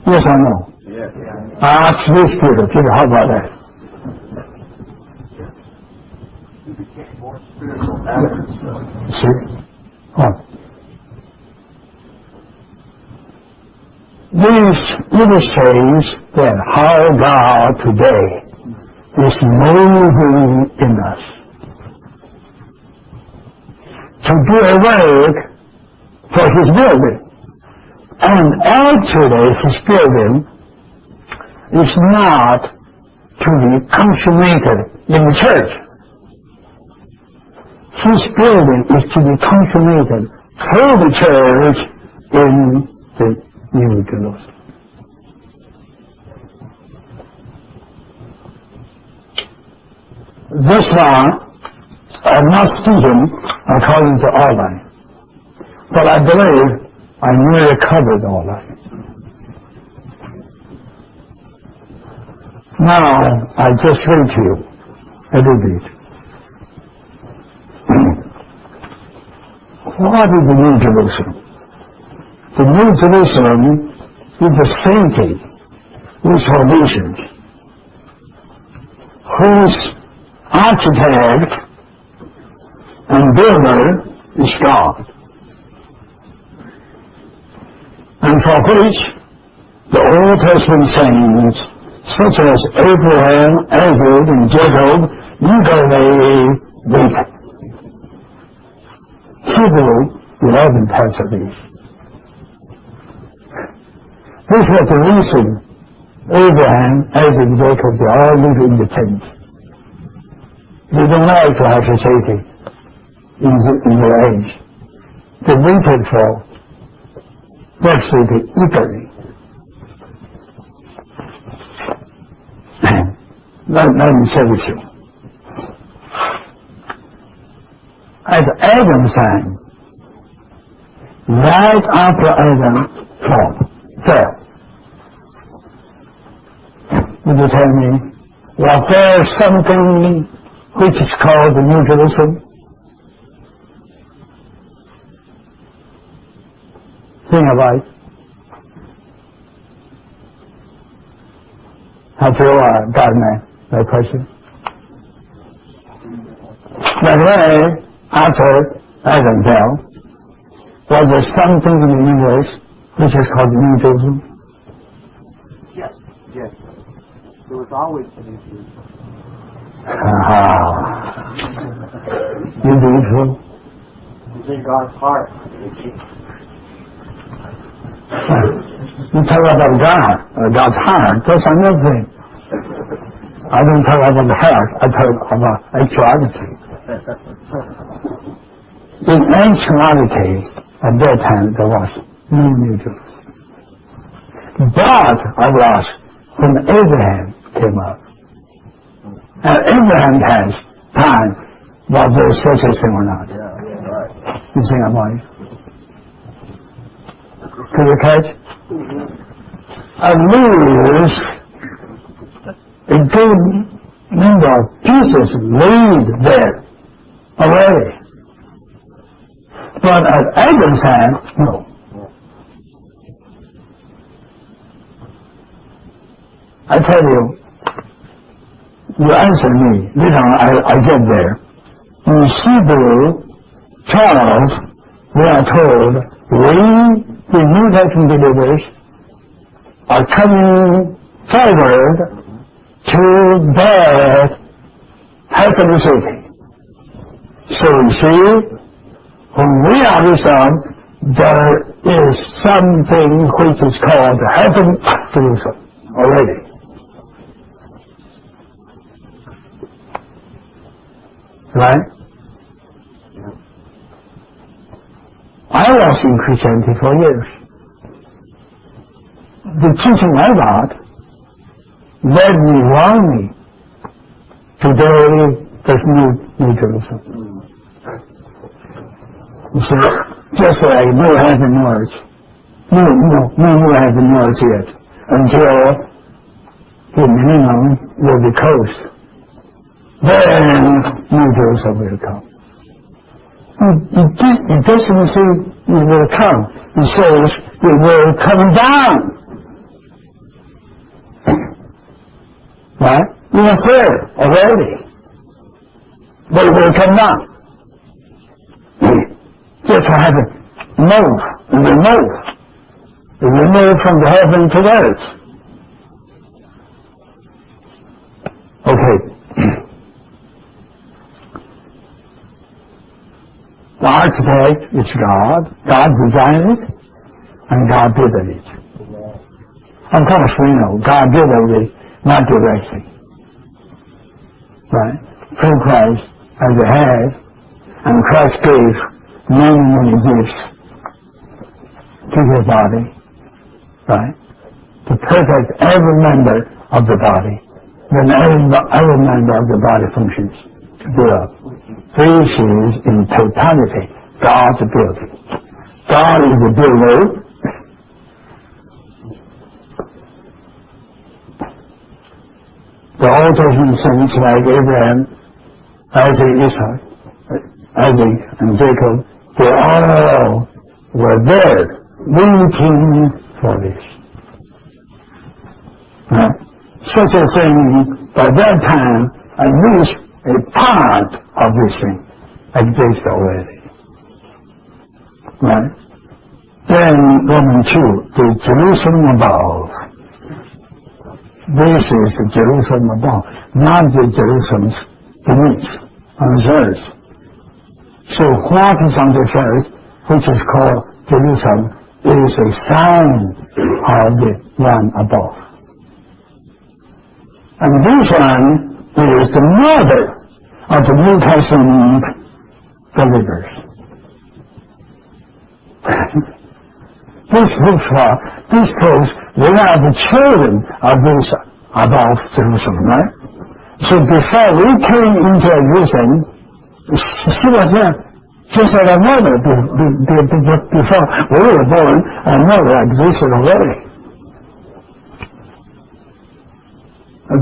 Yes or no? Yes. Ask this Peter, how about that? He became more spiritual after. See? This illustrates that how God today is moving in us to do a work for His building. And actually His building is not to be consummated in the church. His building is to be consummated through the church in the New Jerusalem. This one, I'm not speaking according to outline, but I believe I nearly covered outline. Now, I just read to you a little bit. What is the New Jerusalem? The New Jerusalem is the city with foundations, whose architect and builder is God, and for which the Old Testament saints, such as Abraham, Isaac, and Jacob, eagerly waited. Hebrew 11 tells of this. This was the reason Abraham, Isaac, and Jacob, they all lived in the tent. They don't like to have society in their age. They waited for that city eagerly. Let me say with you. at Adam's time, right after Adam fell. Would you tell me, was there something which is called the New Jerusalem? Think about it. Have you gotten that question? That way, after Adam fell, was there something in the universe which is called the New Jerusalem? Yes. Yes. There was always an issue. You believe so? It's in God's heart. You talk about God, God's heart, that's another thing. I don't talk about the heart, I talk about actuality. In actuality, at that time, there was no New Jerusalem. But I was when Abraham came up. And Abraham has time, was there such a thing or not? Yeah, right. You think about it? Could you catch? At least a good number of pieces laid there already. But at Adam's time, no. I tell you, you answer me, later on I get there. In Hebrew 12, we are told, we, the New Testament believers, are coming forward to that heavenly city. So you see, when we are restored, there is something which is called heaven Jerusalem already. Right? I was in Christianity for years. The teaching I got led me wrongly. Today, there's New Jerusalem. You see, just like no heaven nor earth. No heaven nor earth yet. Until the minimum will be closed. Then New Jerusalem will come. It doesn't say it will come. It says it will come down. Right? You are there already. But it will come down. Just to have it remove from the heaven to the earth. Okay. The architect is God. God designed it, and God did it. Of course, we know God did it, not directly. Right? Through Christ as a head, and Christ gave many gifts to his body, right? To perfect every member of the body. Then every member of the body functions to build up. This is in totality God's building. God is the builder. The Old Testament saints like Abraham, Isaac, and Jacob, they all were there waiting for this. Such a thing, by that time, at least a part of this thing exists already. Right? Then Romans 2, the Jerusalem above. This is the Jerusalem above, not the Jerusalem beneath, on the earth. So what is on this earth, which is called Jerusalem, is a sign of the one above. And this one is the mother of the New Testament believers. This proves we are the children of this above Jerusalem, right? So before we came into existence, she was there Just like our mother, before we were born, our mother existed already.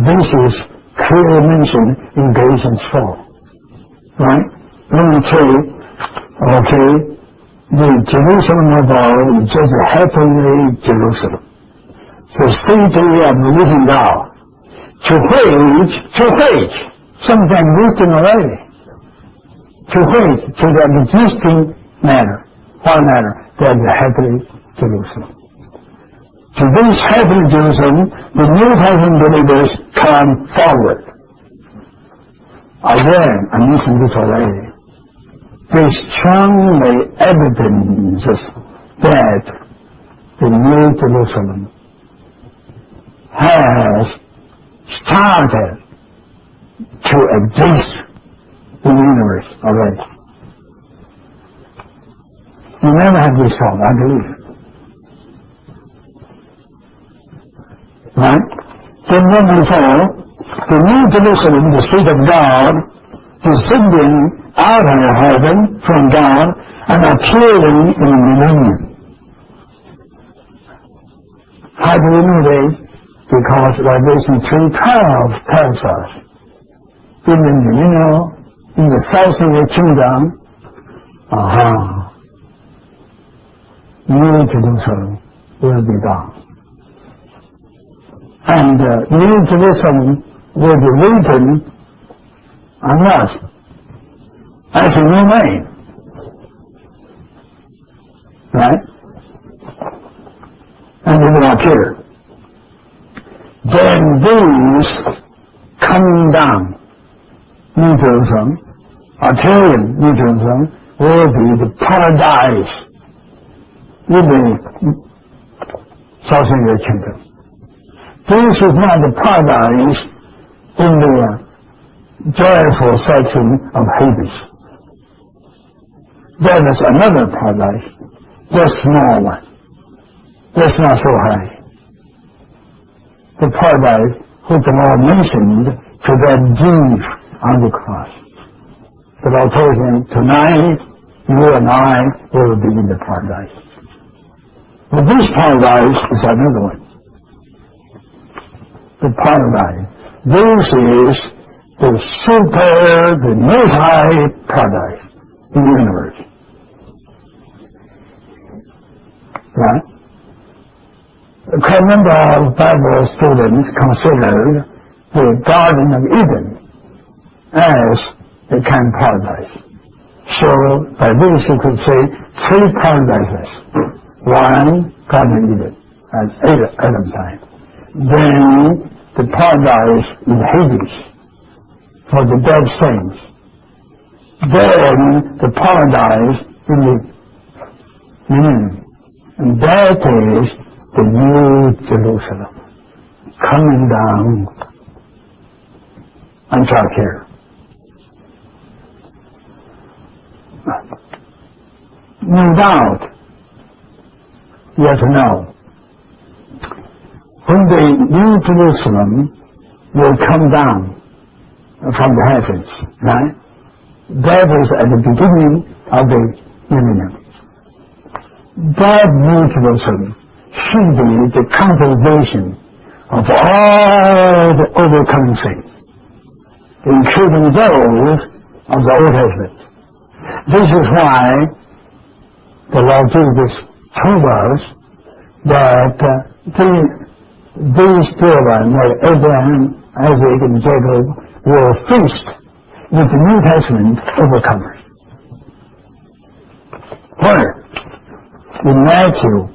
This is clearly mentioned in Galatians 4. Right? When we say, okay, the Jerusalem of old is just a heavenly Jerusalem. The city of the living God. To which, something existing already. To the existing matter. What matter? That the heavenly Jerusalem. To this heavenly Jerusalem, the New Testament believers come forward. Again, I mentioned this already. They strongly evidences that the New Jerusalem has started to exist in the universe already. You never have this thought, I believe. Right? Then number 4, the New Jerusalem, the seat of God, descending out of heaven from God and appearing in the millennium. How do we know this? Because Revelation 3:12 tells us, in the millennium, in the southern kingdom, New Jerusalem will be done. And New Jerusalem will be written on us as a new name. Right? And it will appear. Then these coming down, New Jerusalem, appearing New Jerusalem, will be the paradise in the southern kingdom. This is not the paradise in the joyful section of Hades. There is another paradise, the small one. That's not so high. The paradise which the Lord mentioned to that thief on the cross. The Lord told him, tonight you and I will be in the paradise. But this paradise is another one. The paradise. This is the most high paradise in the universe. Right? A number of Bible students consider the Garden of Eden as a kind of paradise. So, by this you could say 3 paradises. 1, Garden of Eden, at Adam's time. Then, the paradise in Hades, for the dead saints. Then, the paradise in the millennium. And that is the New Jerusalem, coming down unto our care. No doubt, yes or no, when the New Jerusalem will come down from the heavens, right? That is at the beginning of the millennium. That New Jerusalem should be the compensation of all the overcoming saints, including those of the Old Testament. This is why the Lord Jesus told us that these children, like Abraham, Isaac, and Jacob, were feast with the New Testament overcomers. Where? In Matthew,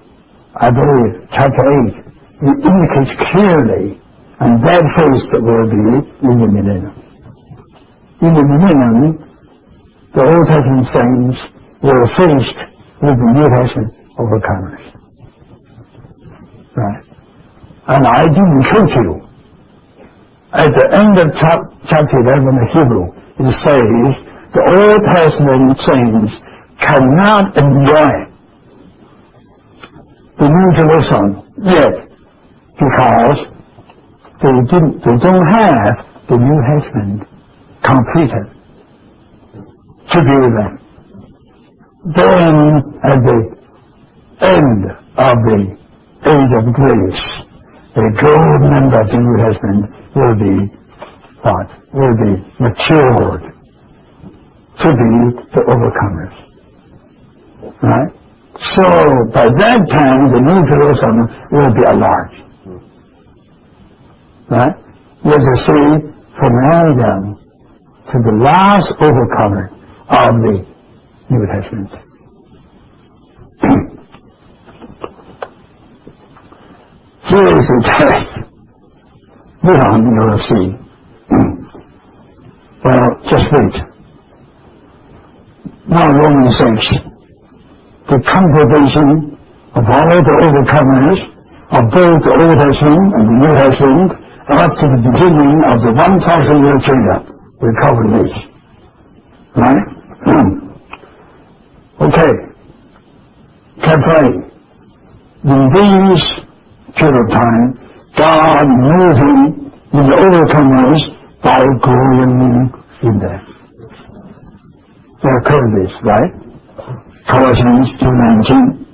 I believe, chapter 8, it indicates clearly, and that feast will be in the millennium. In the millennium, the Old Testament saints will feast with the New Testament overcomers. Right? And I didn't quote you. At the end of chapter 11 of Hebrew, it says the Old Testament saints cannot enjoy the New Jerusalem yet because they don't have the New Testament completed to be with them. Then at the end of the age of grace, a gold member of the New Testament will be what? Will be matured to be the overcomers. Right? So by that time the New Jerusalem will be enlarged. Right? You have to see from Adam to the last overcomer of the New Testament. Here is the test. You will see. Well, just wait. Now Romans 6. The congregation of all the overcomers of both the Old Testament and the New Testament up to the beginning of the 1,000-year kingdom. We covered this. Right? Okay. Carefully. In this period of time, God moving in the overcomers by growing in them. They covered this, right? Colossians 2:19.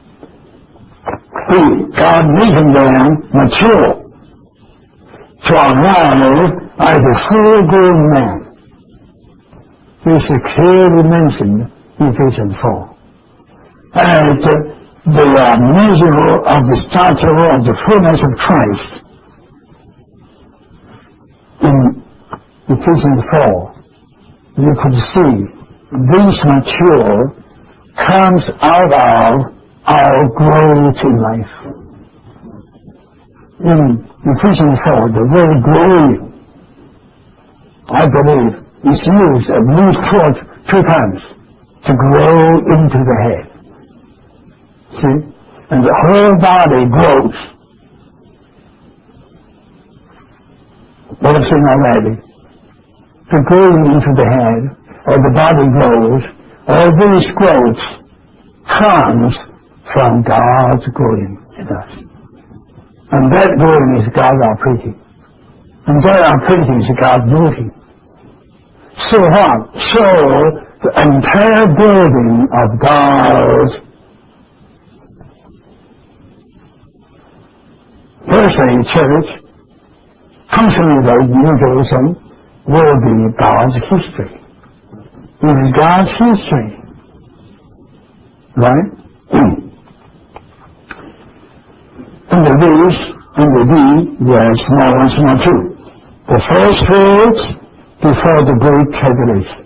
God making them mature to arrive as a full-grown man. This is clearly mentioned in Ephesians 4. And the measure of the stature of the fullness of Christ in Ephesians 4, you could see this mature comes out of our growth in life. In Ephesians 4, the word growing, I believe, is used at least two times to grow into the head. See? And the whole body grows. What I've seen already. The growing into the head, or the body grows, all this growth comes from God's growing in us. And that growing is God operating. And that operating is God moving. So what? So the entire building of God's per se church, functioning the New Jerusalem, will be God's history. It is God's history. Right? And the V's and the D, yes, small one, small two. The first fruits before the great tribulation.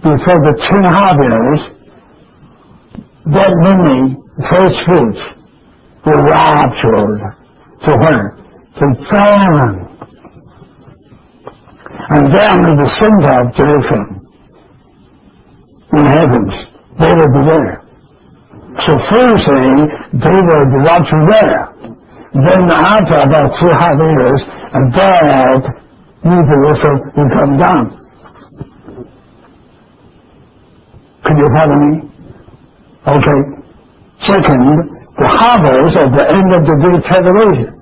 Before the 2.5 years, that many first fruits were raptured to where? To Zion. And then at the center of Jerusalem, in heavens, they will be there. So firstly, they will be raptured there. Then after about 2.5 years, and that New Jerusalem will come down. Could you follow me? Okay. Second, the harvest at the end of the Great Tribulation.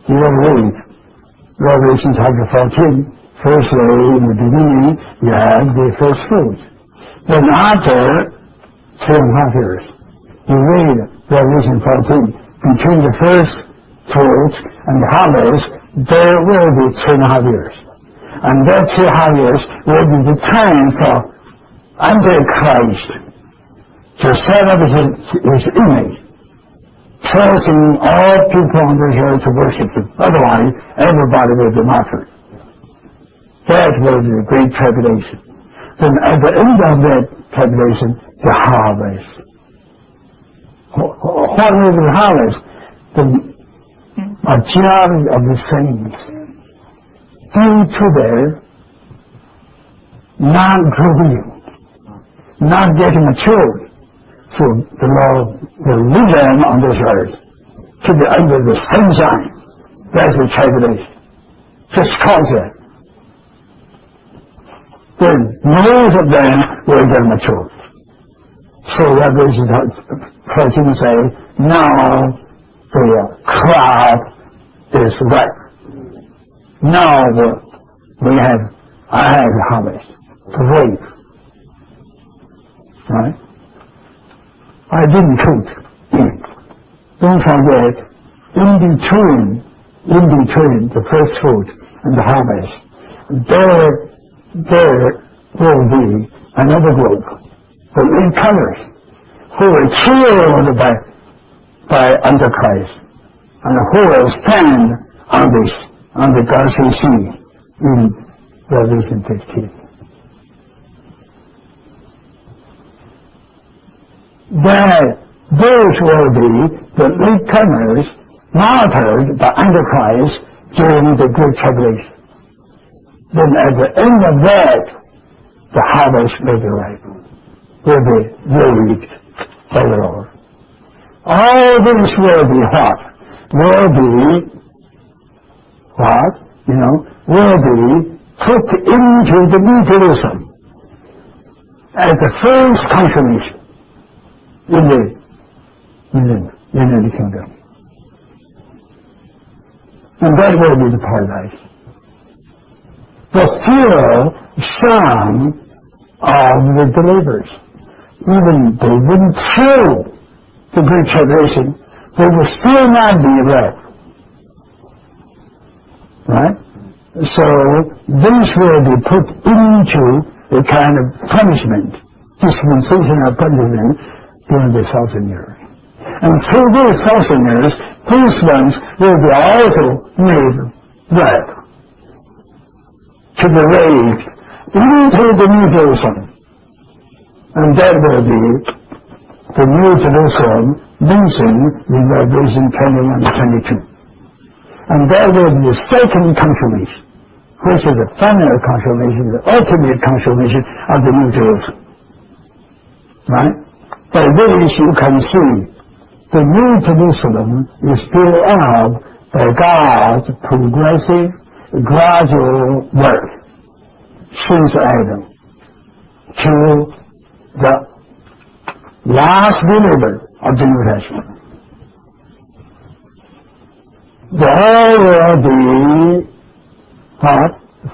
You will read Revelation chapter 14. Firstly, in the beginning, you have the first fruits. Then after 2.5 years, you read Revelation 14. Between the first fruits and the harvest, there will be 2.5 years. And that 2.5 years will be the time for Antichrist to set up his image, forcing all people on the earth to worship him. Otherwise, everybody will be martyred. That will be the Great Tribulation. Then at the end of that tribulation, the harvest. What is the harvest? The majority of the saints, due to their not growing, not getting matured, so the Lord will leave them on this earth to be under the sunshine. That's the tribulation. Just cause that. Then most of them will get matured. So Revelation 14 say, now the crop is ripe. Now I have the harvest to wait Right? I didn't cook. Don't forget, in between the first fruit and the harvest, there will be another group, the newcomers, who were killed by Antichrist, and who will stand on the Gulf Sea in Revelation 15. That those will be the newcomers martyred by Antichrist during the Great Tribulation. Then at the end of that, the harvest will be ripe, will be reaped by the Lord. All this will be what? Will be put into the New Jerusalem as the first consummation in the kingdom. And that will be the paradise. But still, some of the believers, even they wouldn't through the Great Tribulation, they will still not be left. Right? So, this will be put into a kind of punishment, dispensation of punishment during the 1,000 years. And through those 1,000 years, these ones will be also made ripe to be raised into the New Jerusalem. And that will be the New Jerusalem mentioned in Revelation 21 and 22. And that will be the second consummation, which is the final consummation, the ultimate consummation of the New Jerusalem. Right? By this you can see the New Jerusalem is built up by God's progressive, gradual work since Adam to the last believer of the New Testament. They all will be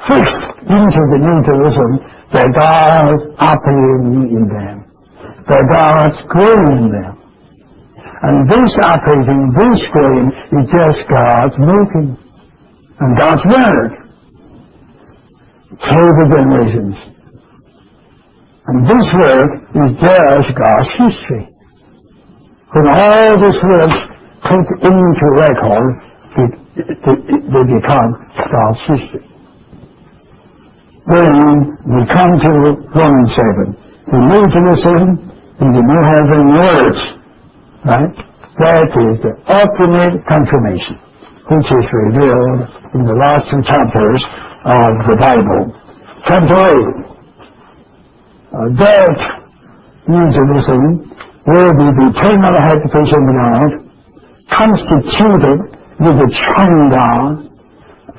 fixed into the New Jerusalem by God's operating in them, by God's growing in them. And this operating, this growing is just God's making and God's word through the generations. And this work is just God's history. When all this works put into record, they become God's history. When we come to Romans 7, the New Jerusalem in the New Heaven words, right? That is the ultimate confirmation, which is revealed in the last two chapters of the Bible. Chapter 8. That New Jerusalem will be the eternal habitation of God, constituted with the triune God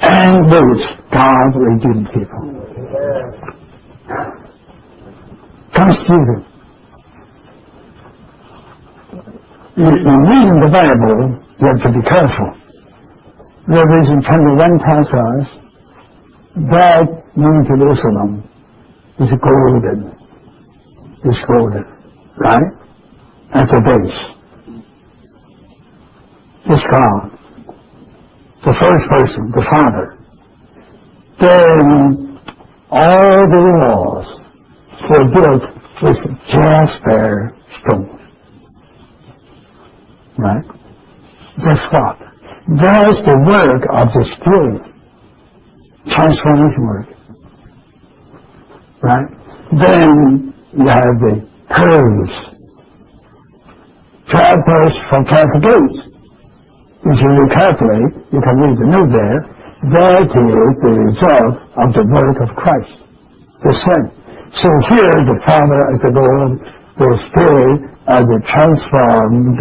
and with God's redeemed people. Constituted. In reading the Bible, you have to be careful. Revelation 21 tells us that New Jerusalem is golden. It's golden, right? As a base. It's God. The first person, the Father. Then all the walls were built with jasper stone. Right? That's what? That's the work of the Spirit. Transformation work. Right? Then you have the pearls. 12 pearls from 12 gates. If you look carefully, you can read the note there. That is the result of the work of Christ, the Son. So here the Father as the Lord, the Spirit as the transformed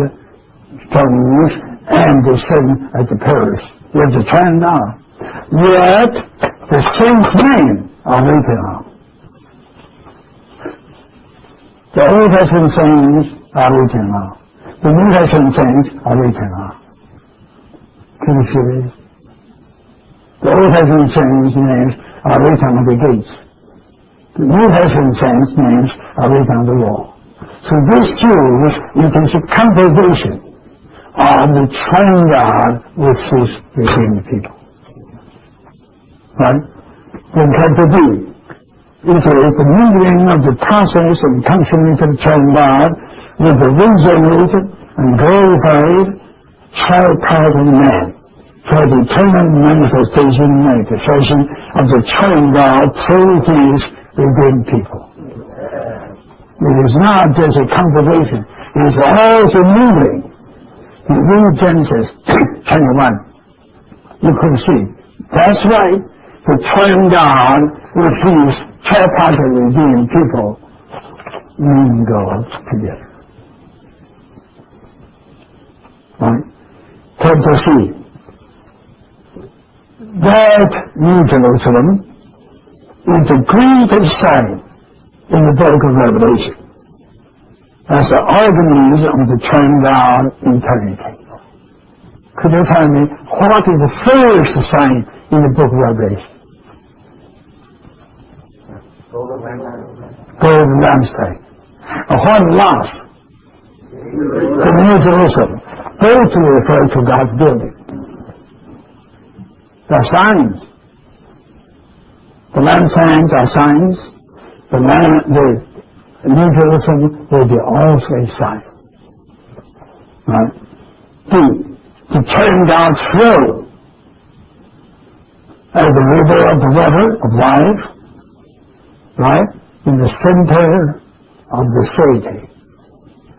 stones, and the Son as the pearls. There's a trend now. Yet the saints' name are written on. The Old Testament saints are written on. The New Testament saints are written on. Can you see this? The Old Testament saints' names are written on the gates. The New Testament saints' names are written on the wall. So this shows it is a confirmation of the triune God which is within the people. Right? In chapter 3, it is the mingling of the process of consummated triune God with the regenerated and glorified tripartite man for the eternal manifestation and expression of the triune God through his redeemed people. It is not just a confirmation, it is also mingling. You read Genesis 21, you can see, that's right, the triune God with his tripartite redeemed people mingle together. Right? Chapter 3. That New Jerusalem is the greatest sign in the book of Revelation. That's the organism of the triune God eternity. Could you tell me what is the first sign in the book of Revelation? Golden lampstand. And what last? The New Jerusalem. Both refer to God's building. They're signs. The lampstands are signs. The New Jerusalem will be also a sign. Right? To turn God's flow as a river of the water of life, right? In the center of the city,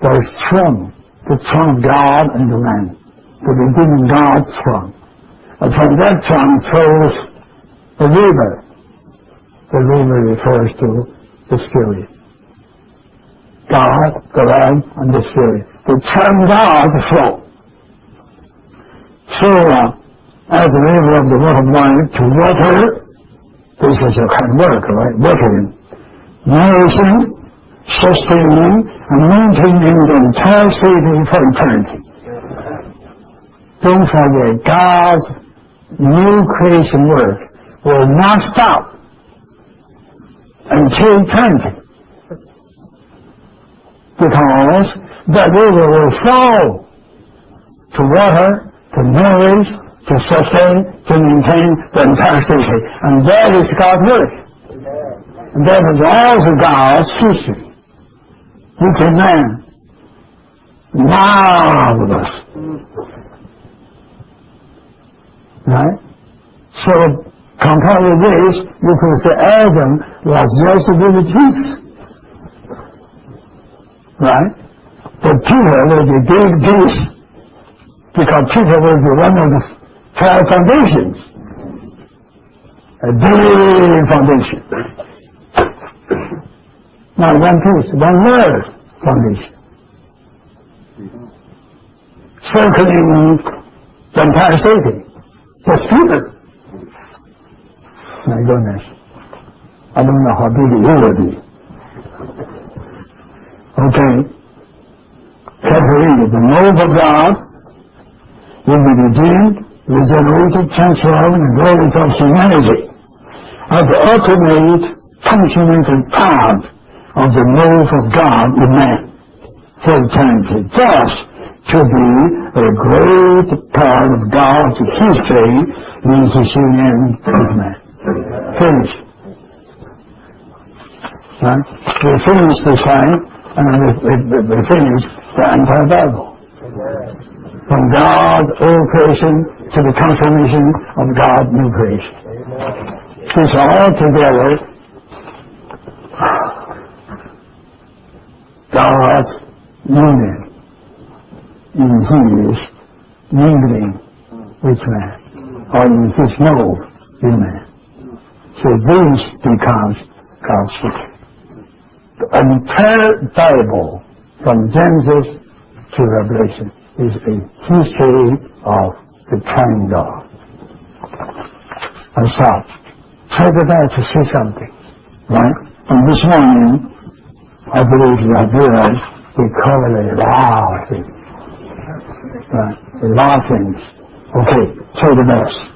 there's throne, the throne of God and the Lamb, the redeeming God's throne. And from that throne flows the river. The river refers to the Spirit. God, the Lamb, and the Spirit. The term God flow. So, as the river of the water of life to water, this is a kind of work, right? Watering, nourishing, sustaining, and maintaining the entire city for eternity. Don't forget, God's new creation work will not stop until eternity. Because that river will flow to water, to nourish, to sustain, to maintain the entire city. And that is God's work. And that is also God's history. Which is man. Marvelous. Right? So, compared with this, you can say Adam was just a little piece. Right? But Peter will be big piece. Because Peter will be one of the 12 foundations. A big foundation. Not one piece, one word foundation. Circling the entire city. Just Peter. My goodness. I don't know how big it will be. Okay. Chapter 8, the love of God will be redeemed, regenerated, transformed, and glorified humanity are the ultimate consummated part of the move of God in man for eternity. Thus, to be a great part of God's history in his union with man. Finished. Right? We finished the sign, and we finished the entire Bible. From God's old creation to the consummation of God's new creation. This all together, God's union in his mingling with man, or in his move in man. So this becomes God's history. The entire Bible, from Genesis to Revelation, is a history of the triune God. I thought, try to that to say something, right? And this morning, I believe you have realized we covered a lot of things. Right? A lot of things. Okay, try the best.